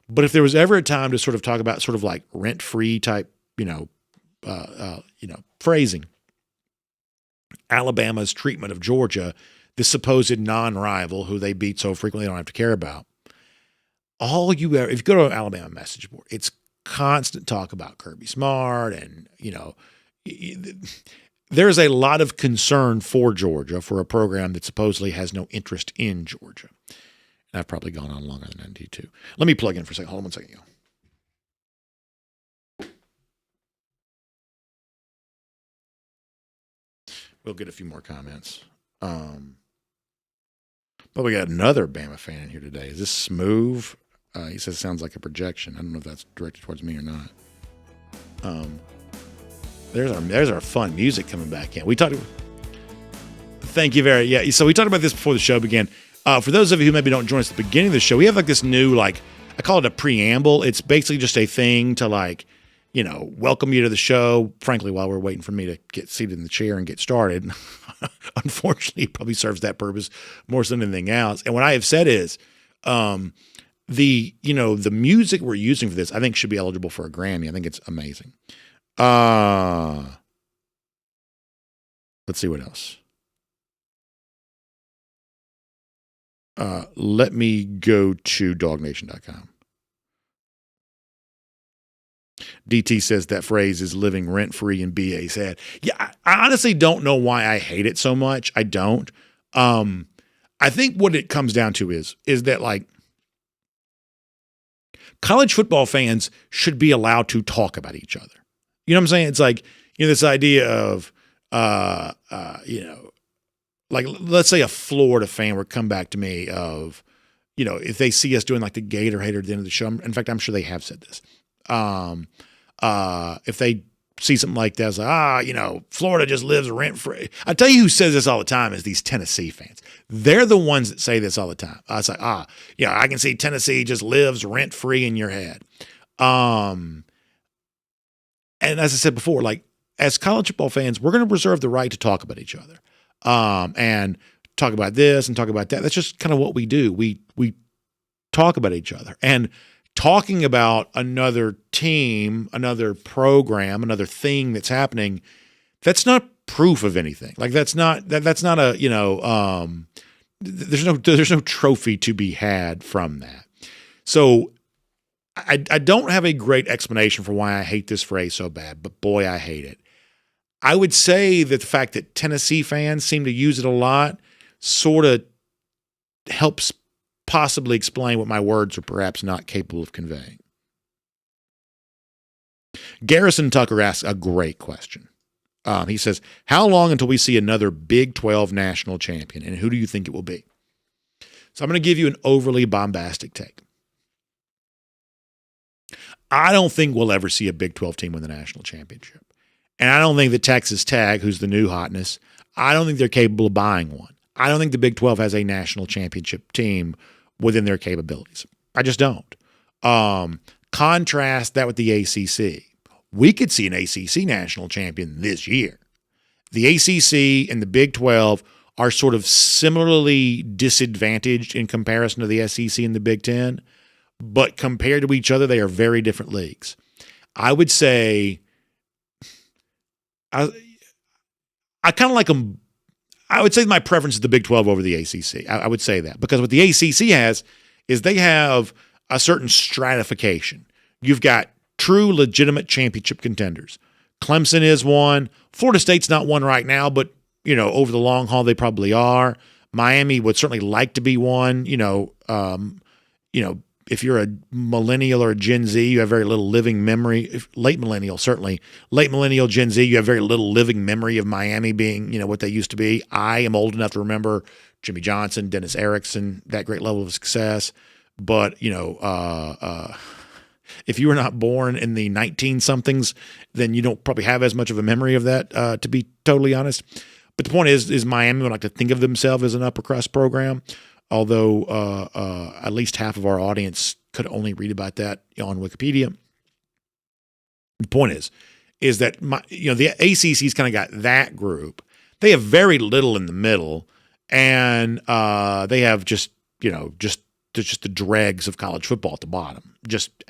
But if there was ever a time to sort of talk about sort of like rent-free type, phrasing, Alabama's treatment of Georgia, the supposed non-rival who they beat so frequently they don't have to care about. If you go to an Alabama message board, it's constant talk about Kirby Smart and, there's a lot of concern for Georgia for a program that supposedly has no interest in Georgia. And I've probably gone on longer than I need to. Let me plug in for a second. Hold on 1 second, y'all. We'll get a few more comments. But we got another Bama fan in here today. Is this Smooth? He says sounds like a projection. I don't know if that's directed towards me or not. There's our fun music coming back in. Thank you very yeah. So we talked about this before the show began. For those of you who maybe don't join us at the beginning of the show, we have like this new I call it a preamble. It's basically just a thing to welcome you to the show. Frankly, while we're waiting for me to get seated in the chair and get started, unfortunately, it probably serves that purpose more so than anything else. And what I have said is, the music we're using for this, I think should be eligible for a Grammy. I think it's amazing. Let's see what else. Let me go to DawgNation.com. DT says that phrase is living rent-free in BA's head. Yeah, I honestly don't know why I hate it so much. I don't. I think what it comes down to is that college football fans should be allowed to talk about each other. You know what I'm saying? It's this idea of, let's say a Florida fan would come back to me of, if they see us doing the Gator hater at the end of the show. In fact, I'm sure they have said this. If they see something like that, it's Florida just lives rent-free. I tell you who says this all the time is these Tennessee fans. They're the ones that say this all the time. It's I can see Tennessee just lives rent-free in your head. And as I said before, as college football fans, we're going to reserve the right to talk about each other. And talk about this and talk about that. That's just kind of what we do. We talk about each other. And talking about another team, another program, another thing that's happening, that's not proof of anything. That's not a, there's no trophy to be had from that. So I don't have a great explanation for why I hate this phrase so bad, but boy, I hate it. I would say that the fact that Tennessee fans seem to use it a lot sort of helps possibly explain what my words are perhaps not capable of conveying. Garrison Tucker asks a great question. He says, how long until we see another Big 12 national champion, and who do you think it will be? So I'm going to give you an overly bombastic take. I don't think we'll ever see a Big 12 team win the national championship. And I don't think that Texas Tech, who's the new hotness, I don't think they're capable of buying one. I don't think the Big 12 has a national championship team within their capabilities. I just don't. Contrast that with the ACC. We could see an ACC national champion this year. The ACC and the Big 12 are sort of similarly disadvantaged in comparison to the SEC and the Big 10, but compared to each other, they are very different leagues. I would say I kind of like them. I would say my preference is the Big 12 over the ACC. I would say that because what the ACC has is they have a certain stratification. You've got true legitimate championship contenders. Clemson is one. Florida State's not one right now, but over the long haul they probably are. Miami would certainly like to be one. If you're a millennial or a Gen Z, you have very little living memory. Late millennial, certainly. Late millennial, Gen Z, you have very little living memory of Miami being, what they used to be. I am old enough to remember Jimmy Johnson, Dennis Erickson, that great level of success. But, if you were not born in the 19-somethings, then you don't probably have as much of a memory of that, to be totally honest. But the point is Miami would like to think of themselves as an upper crust program. Although at least half of our audience could only read about that on Wikipedia. The point is that the ACC's kind of got that group. They have very little in the middle, And they have just the dregs of college football at the bottom. Just,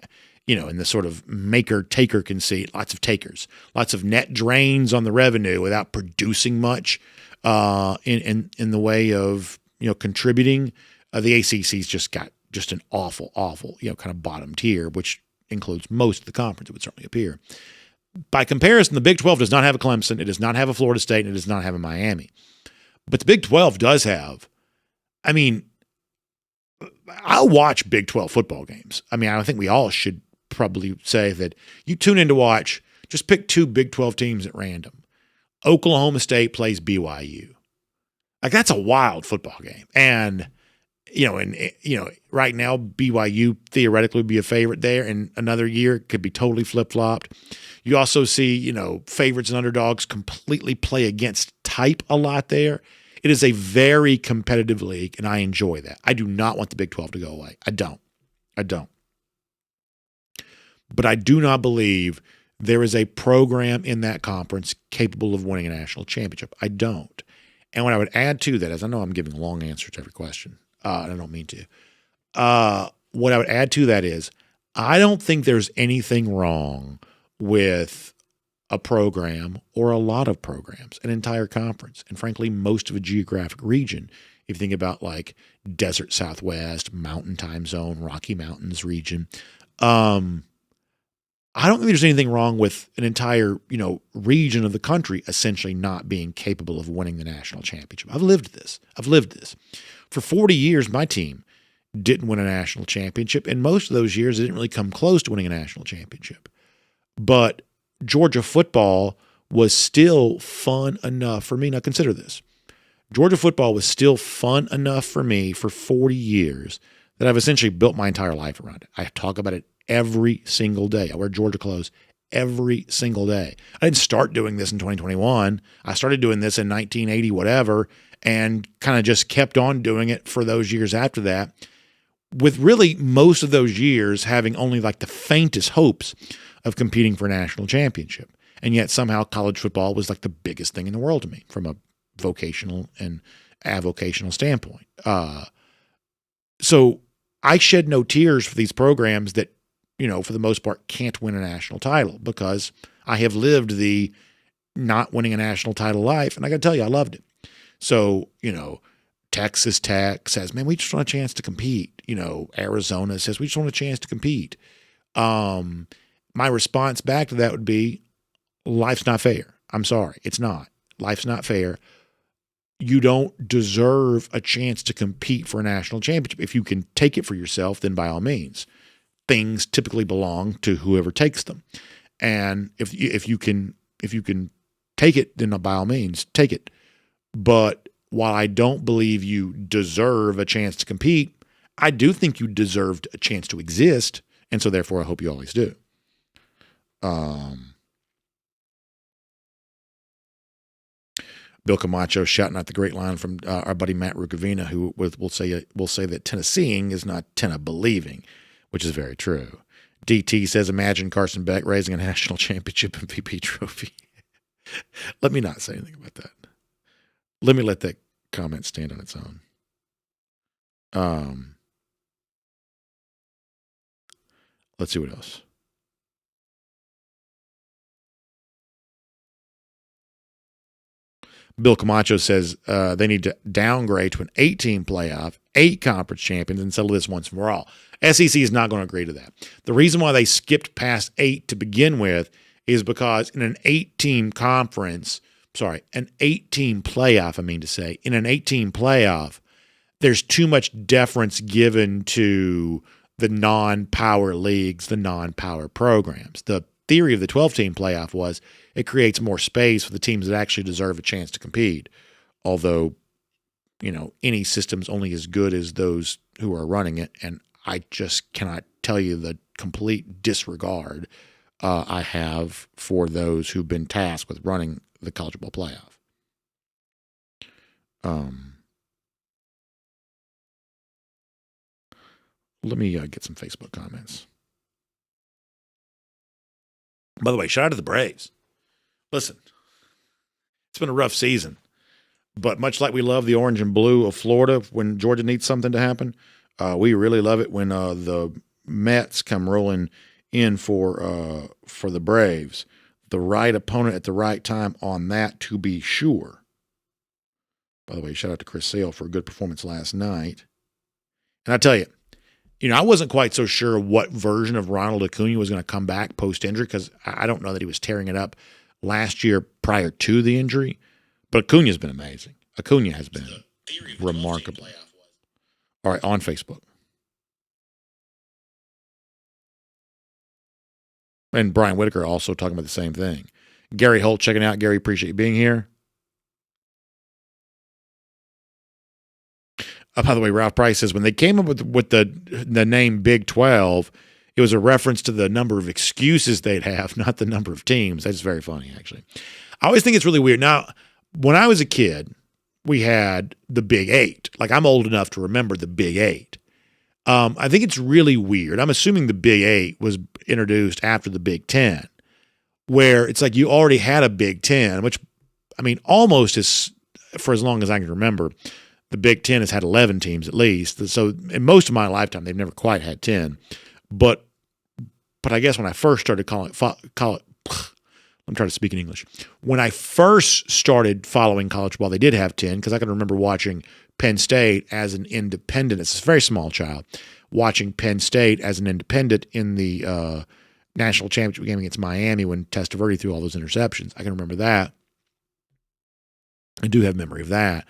in the sort of maker-taker conceit, lots of takers, lots of net drains on the revenue without producing much in the way of, contributing. The ACC's just got just an awful, kind of bottom tier, which includes most of the conference, it would certainly appear. By comparison, the Big 12 does not have a Clemson, it does not have a Florida State, and it does not have a Miami. But the Big 12 does have, I'll watch Big 12 football games. I think we all should probably say that you tune in to watch, just pick 2 Big 12 teams at random. Oklahoma State plays BYU. Like, that's a wild football game. And, right now BYU theoretically would be a favorite there. In another year, it could be totally flip-flopped. You also see, favorites and underdogs completely play against type a lot there. It is a very competitive league, and I enjoy that. I do not want the Big 12 to go away. I don't. But I do not believe there is a program in that conference capable of winning a national championship. I don't. And what I would add to that is, I know I'm giving a long answer to every question, and I don't mean to. What I would add to that is, I don't think there's anything wrong with a program or a lot of programs, an entire conference, and frankly, most of a geographic region. If you think about like desert Southwest, mountain time zone, Rocky Mountains region, I don't think there's anything wrong with an entire, region of the country essentially not being capable of winning the national championship. I've lived this. For 40 years, my team didn't win a national championship, and most of those years, it didn't really come close to winning a national championship. But Georgia football was still fun enough for me. Now consider this. Georgia football was still fun enough for me for 40 years that I've essentially built my entire life around it. I talk about it every single day. I wear Georgia clothes every single day. I didn't start doing this in 2021. I started doing this in 1980, whatever, and kind of just kept on doing it for those years after that, with really most of those years having only like the faintest hopes of competing for a national championship. And yet somehow college football was like the biggest thing in the world to me from a vocational and avocational standpoint. So I shed no tears for these programs that, for the most part, can't win a national title, because I have lived the not winning a national title life, and I got to tell you, I loved it. So, Texas Tech says, man, we just want a chance to compete. Arizona says, we just want a chance to compete. My response back to that would be, life's not fair. I'm sorry. It's not. Life's not fair. You don't deserve a chance to compete for a national championship. If you can take it for yourself, then by all means. Things typically belong to whoever takes them. And if you can take it, then by all means, take it. But while I don't believe you deserve a chance to compete, I do think you deserved a chance to exist, and so therefore I hope you always do. Bill Camacho shouting out the great line from our buddy Matt Rukavina, who will say that Tennesseeing is not Tennessee-believing, which is very true. DT says, imagine Carson Beck raising a national championship MVP trophy. Let me not say anything about that. Let me let that comment stand on its own. Let's see what else. Bill Camacho says they need to downgrade to an 8-team playoff, 8 conference champions, and settle this once and for all. SEC is not going to agree to that. The reason why they skipped past 8 to begin with is because in an 8-team playoff, in an 8-team playoff, there's too much deference given to the non-power leagues, the non-power programs. The theory of the 12-team playoff was it creates more space for the teams that actually deserve a chance to compete. Although, any system's only as good as those who are running it, and I just cannot tell you the complete disregard I have for those who've been tasked with running the college football playoff. Let me get some Facebook comments. By the way, shout out to the Braves. Listen, it's been a rough season. But much like we love the orange and blue of Florida when Georgia needs something to happen, we really love it when the Mets come rolling in for the Braves. The right opponent at the right time on that, to be sure. By the way, shout out to Chris Sale for a good performance last night. And I tell you, I wasn't quite so sure what version of Ronald Acuna was going to come back post-injury because I don't know that he was tearing it up last year prior to the injury. But Acuna's been amazing. Acuna has been remarkable. All right, on Facebook. And Brian Whitaker also talking about the same thing. Gary Holt checking out. Gary, appreciate you being here. By the way, Ralph Price says when they came up with the name Big 12, it was a reference to the number of excuses they'd have, not the number of teams. That's very funny, actually. I always think it's really weird. Now, when I was a kid, we had the Big 8. Like, I'm old enough to remember the Big 8. I think it's really weird. I'm assuming the Big 8 was introduced after the Big 10, where it's like you already had a Big 10, which, I mean, almost as for as long as I can remember, the Big 10 has had 11 teams at least. So in most of my lifetime, they've never quite had 10. But I guess when I first started I'm trying to speak in English. When I first started following college football, they did have 10 because I can remember watching Penn State as an independent. It's a very small child watching Penn State as an independent in the national championship game against Miami when Testaverde threw all those interceptions. I can remember that. I do have memory of that.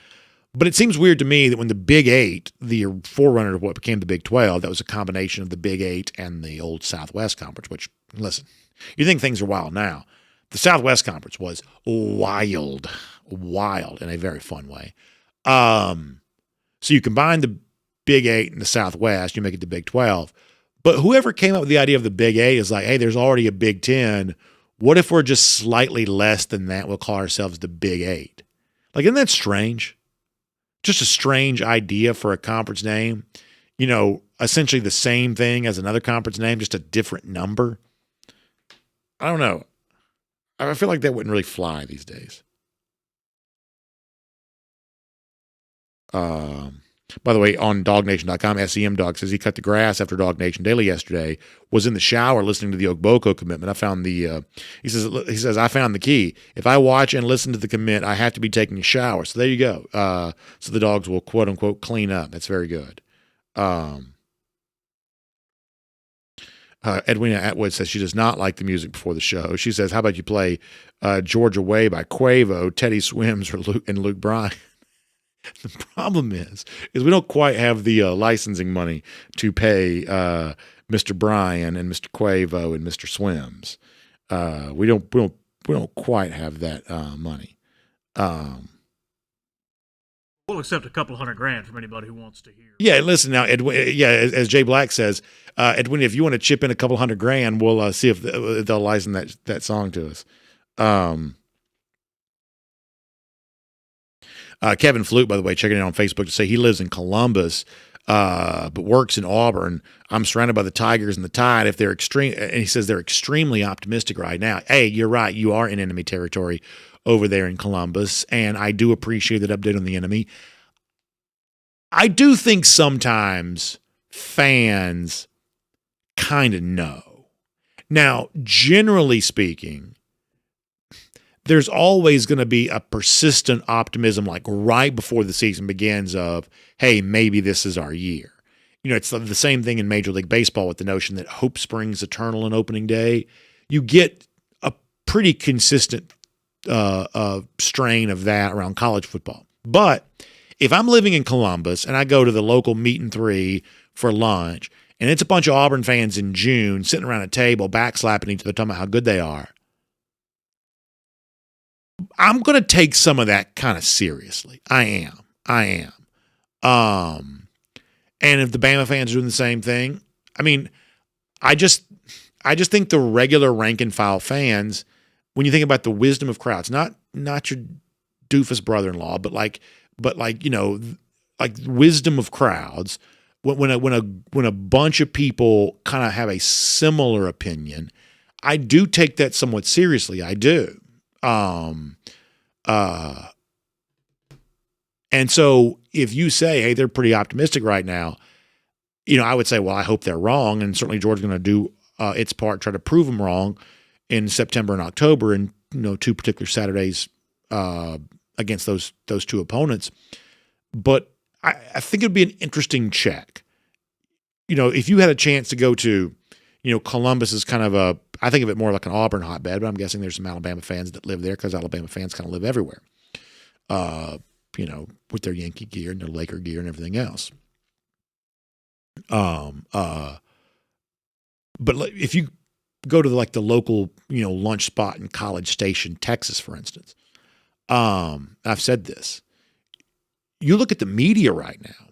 But it seems weird to me that when the Big 8, the forerunner of what became the Big 12, that was a combination of the Big 8 and the old Southwest Conference, which, listen, you think things are wild now. The Southwest Conference was wild in a very fun way. So you combine the Big 8 and the Southwest, you make it the Big 12. But whoever came up with the idea of the Big 8 is like, hey, there's already a Big 10. What if we're just slightly less than that? We'll call ourselves the Big 8. Like, isn't that strange? Just a strange idea for a conference name. Essentially the same thing as another conference name, just a different number. I don't know. I feel like that wouldn't really fly these days. By the way, on DawgNation.com, SEM Dog says he cut the grass after DawgNation Daily yesterday, was in the shower listening to the Ogboko commitment. I found he says, I found the key. If I watch and listen to the commit, I have to be taking a shower. So there you go. So the dogs will, quote unquote, clean up. That's very good. Edwina Atwood says she does not like the music before the show. She says, how about you play Georgia Way by Quavo, Teddy Swims, or Luke Bryan? The problem is we don't quite have the licensing money to pay Mr. Bryan and Mr. Quavo and Mr. Swims. We don't quite have that money. We'll accept a couple $100,000 from anybody who wants to hear. Yeah, listen now, Edwin. Yeah, as Jay Black says, Edwin, if you want to chip in a couple $100,000, we'll see if they'll license that song to us. Kevin Flute, by the way, checking in on Facebook to say he lives in Columbus, but works in Auburn. I'm surrounded by the Tigers and the Tide. If they're extreme, and he says they're extremely optimistic right now. Hey, you're right. You are in enemy territory over there in Columbus, and I do appreciate that update on the enemy. I do think sometimes fans kind of know. Now, generally speaking, there's always going to be a persistent optimism, like right before the season begins, of, hey, maybe this is our year. It's the same thing in Major League Baseball with the notion that hope springs eternal on opening day. You get a pretty consistent strain of that around college football. But if I'm living in Columbus and I go to the local meet and three for lunch, and it's a bunch of Auburn fans in June sitting around a table backslapping each other, talking about how good they are, I'm going to take some of that kind of seriously. I am. And if the Bama fans are doing the same thing, I mean, I just think the regular rank and file fans, when you think about the wisdom of crowds, not your doofus brother-in-law, but like wisdom of crowds, when a bunch of people kind of have a similar opinion, I do take that somewhat seriously. I do. And so if you say, hey, they're pretty optimistic right now, I would say, well, I hope they're wrong. And certainly Georgia's going to do its part, try to prove them wrong in September and October, and two particular Saturdays against those two opponents. But I think it'd be an interesting check. If you had a chance to go to, Columbus is kind of I think of it more like an Auburn hotbed, but I'm guessing there's some Alabama fans that live there because Alabama fans kind of live everywhere, with their Yankee gear and their Laker gear and everything else. But if you go to the local, lunch spot in College Station, Texas, for instance, I've said this. You look at the media right now,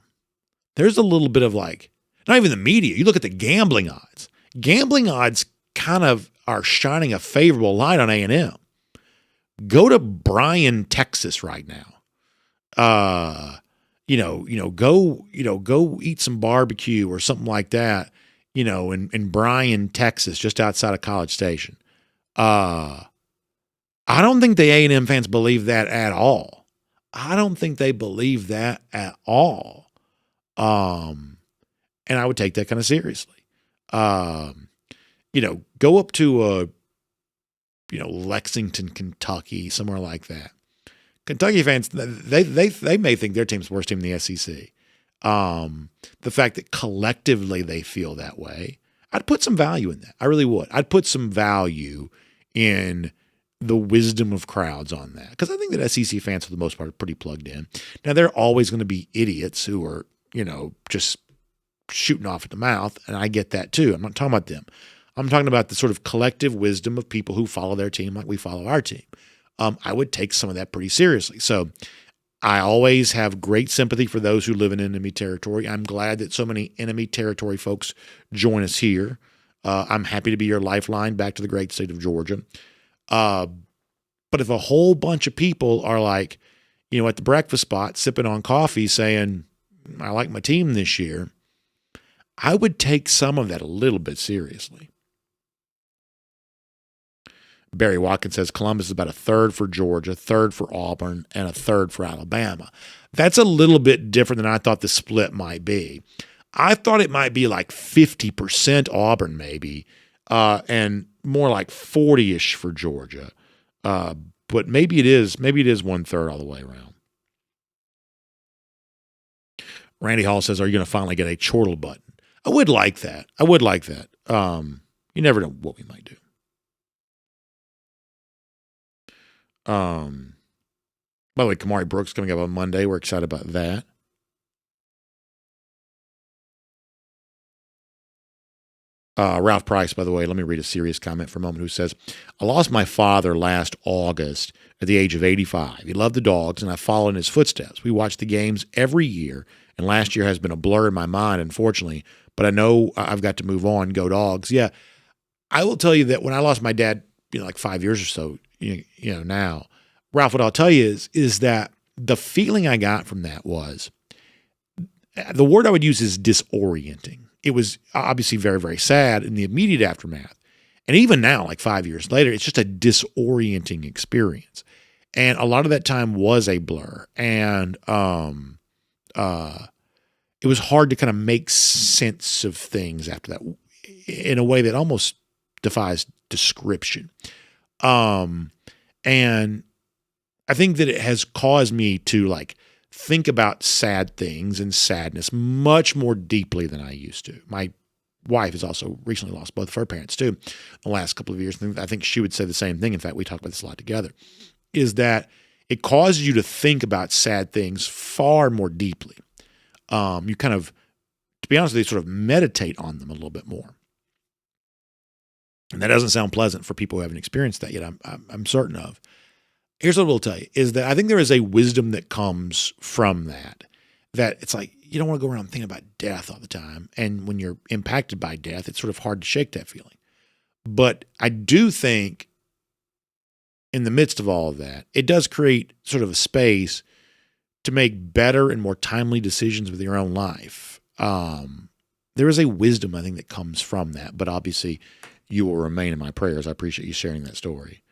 there's a little bit of not even the media. You look at the gambling odds. Gambling odds kind of are shining a favorable light on A&M. Go to Bryan, Texas right now. Go eat some barbecue or something like that, in Bryan, Texas, just outside of College Station. I don't think the A&M fans believe that at all. I don't think they believe that at all. And I would take that kind of seriously. Go up to, Lexington, Kentucky, somewhere like that. Kentucky fans, they may think their team's the worst team in the SEC. The fact that collectively they feel that way, I'd put some value in that. I really would. I'd put some value in the wisdom of crowds on that, because I think that SEC fans, for the most part, are pretty plugged in. Now, there are always going to be idiots who are, just shooting off at the mouth, and I get that too. I'm not talking about them. I'm talking about the sort of collective wisdom of people who follow their team like we follow our team. I would take some of that pretty seriously. So I always have great sympathy for those who live in enemy territory. I'm glad that so many enemy territory folks join us here. I'm happy to be your lifeline back to the great state of Georgia. But if a whole bunch of people are at the breakfast spot sipping on coffee saying, I like my team this year, I would take some of that a little bit seriously. Barry Watkins says Columbus is about a third for Georgia, third for Auburn, and a third for Alabama. That's a little bit different than I thought the split might be. I thought it might be 50% Auburn maybe, and more like 40-ish for Georgia. But maybe it is 1/3 all the way around. Randy Hall says, are you going to finally get a chortle button? I would like that. You never know what we might do. By the way, Kamari Brooks coming up on Monday. We're excited about that. Ralph Price, by the way, let me read a serious comment for a moment, who says, I lost my father last August at the age of 85. He loved the Dawgs, and I followed in his footsteps. We watched the games every year, and last year has been a blur in my mind, unfortunately, but I know I've got to move on, go Dawgs. Yeah, I will tell you that when I lost my dad, 5 years or so, now, Ralph, what I'll tell you is that the feeling I got from that was, the word I would use is disorienting. It was obviously very, very sad in the immediate aftermath. And even now, 5 years later, it's just a disorienting experience. And a lot of that time was a blur. And it was hard to kind of make sense of things after that in a way that almost defies description. And I think that it has caused me to think about sad things and sadness much more deeply than I used to. My wife has also recently lost both of her parents too in the last couple of years. And I think she would say the same thing. In fact, we talk about this a lot together, is that it causes you to think about sad things far more deeply. You kind of, to be honest with you, sort of meditate on them a little bit more. And that doesn't sound pleasant for people who haven't experienced that yet, I'm certain of. Here's what I will tell you, is that I think there is a wisdom that comes from that it's you don't want to go around thinking about death all the time. And when you're impacted by death, it's sort of hard to shake that feeling. But I do think in the midst of all of that, it does create sort of a space to make better and more timely decisions with your own life. There is a wisdom, I think, that comes from that. But obviously, you will remain in my prayers. I appreciate you sharing that story.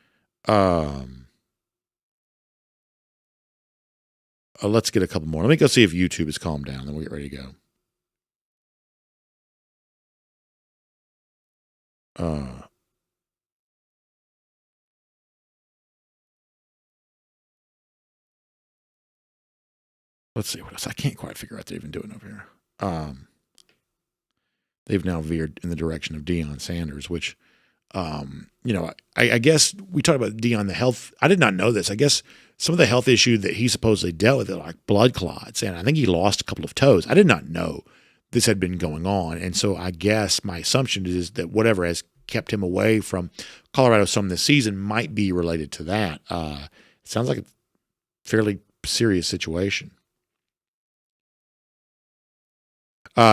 let's get a couple more. Let me go see if YouTube has calmed down, then we'll get ready to go. Let's see what else. I can't quite figure out what they're even doing over here. They've now veered in the direction of Deion Sanders, which, I guess we talked about Deion, the health. I did not know this. I guess some of the health issue that he supposedly dealt with, like blood clots, and I think he lost a couple of toes. I did not know this had been going on. And so I guess my assumption is that whatever has kept him away from Colorado some this season might be related to that. It sounds like a fairly serious situation.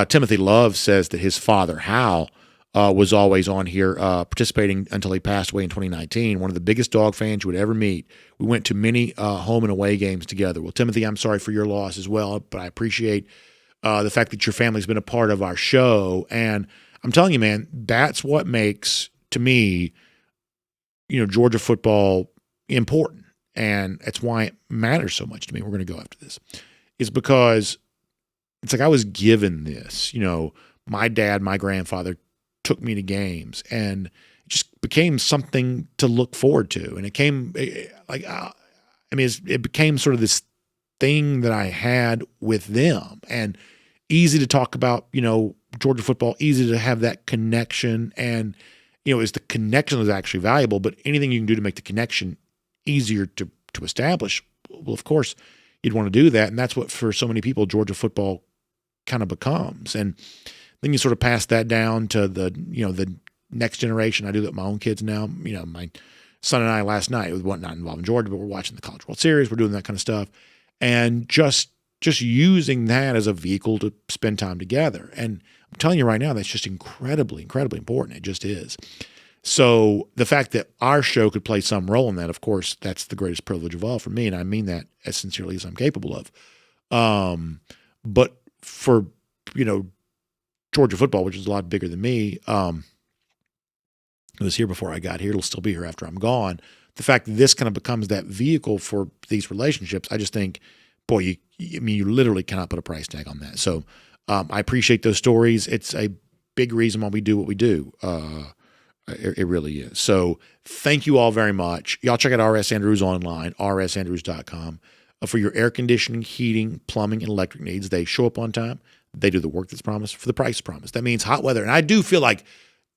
Timothy Love says that his father, Hal, was always on here participating until he passed away in 2019. One of the biggest Dawg fans you would ever meet. We went to many home and away games together. Well, Timothy, I'm sorry for your loss as well, but I appreciate the fact that your family's been a part of our show. And I'm telling you, man, that's what makes, to me, Georgia football important. And that's why it matters so much to me. We're going to go after this. It's because it's like I was given this. My dad, my grandfather took me to games, and it just became something to look forward to. And it became sort of this thing that I had with them, and easy to talk about, Georgia football, easy to have that connection. And, is the connection is actually valuable, but anything you can do to make the connection easier to establish, well, of course, you'd want to do that. And that's what, for so many people, Georgia football kind of becomes. And then you sort of pass that down to the next generation. I do that with my own kids now. My son and I last night, it was not involving Georgia, but we're watching the College World Series. We're doing that kind of stuff. And just using that as a vehicle to spend time together. And I'm telling you right now, that's just incredibly, incredibly important. It just is. So the fact that our show could play some role in that, of course, that's the greatest privilege of all for me. And I mean that as sincerely as I'm capable of. But for, Georgia football, which is a lot bigger than me, it was here before I got here. It'll still be here after I'm gone. The fact that this kind of becomes that vehicle for these relationships, I just think, boy, you literally cannot put a price tag on that. So I appreciate those stories. It's a big reason why we do what we do. It really is. So thank you all very much. Y'all check out RS Andrews online, rsandrews.com, for your air conditioning, heating, plumbing, and electric needs. They show up on time. They do the work that's promised for the price promised. That means hot weather. And I do feel like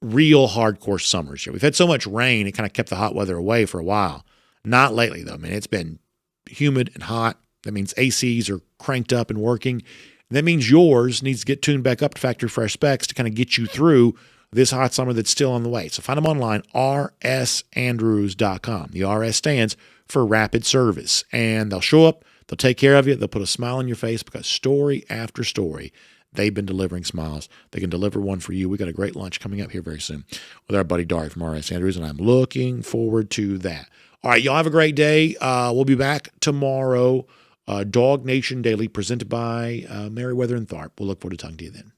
real hardcore summers here. We've had so much rain, it kind of kept the hot weather away for a while. Not lately, though. It's been humid and hot. That means ACs are cranked up and working. That means yours needs to get tuned back up to factory fresh specs to kind of get you through this hot summer that's still on the way. So find them online, rsandrews.com. The RS stands for rapid service. And they'll show up, they'll take care of you, they'll put a smile on your face because story after story, they've been delivering smiles. They can deliver one for you. We got a great lunch coming up here very soon with our buddy Dari from RS Andrews, and I'm looking forward to that. All right, y'all have a great day. We'll be back tomorrow. DawgNation Daily presented by Merriweather and Tharp. We'll look forward to talking to you then.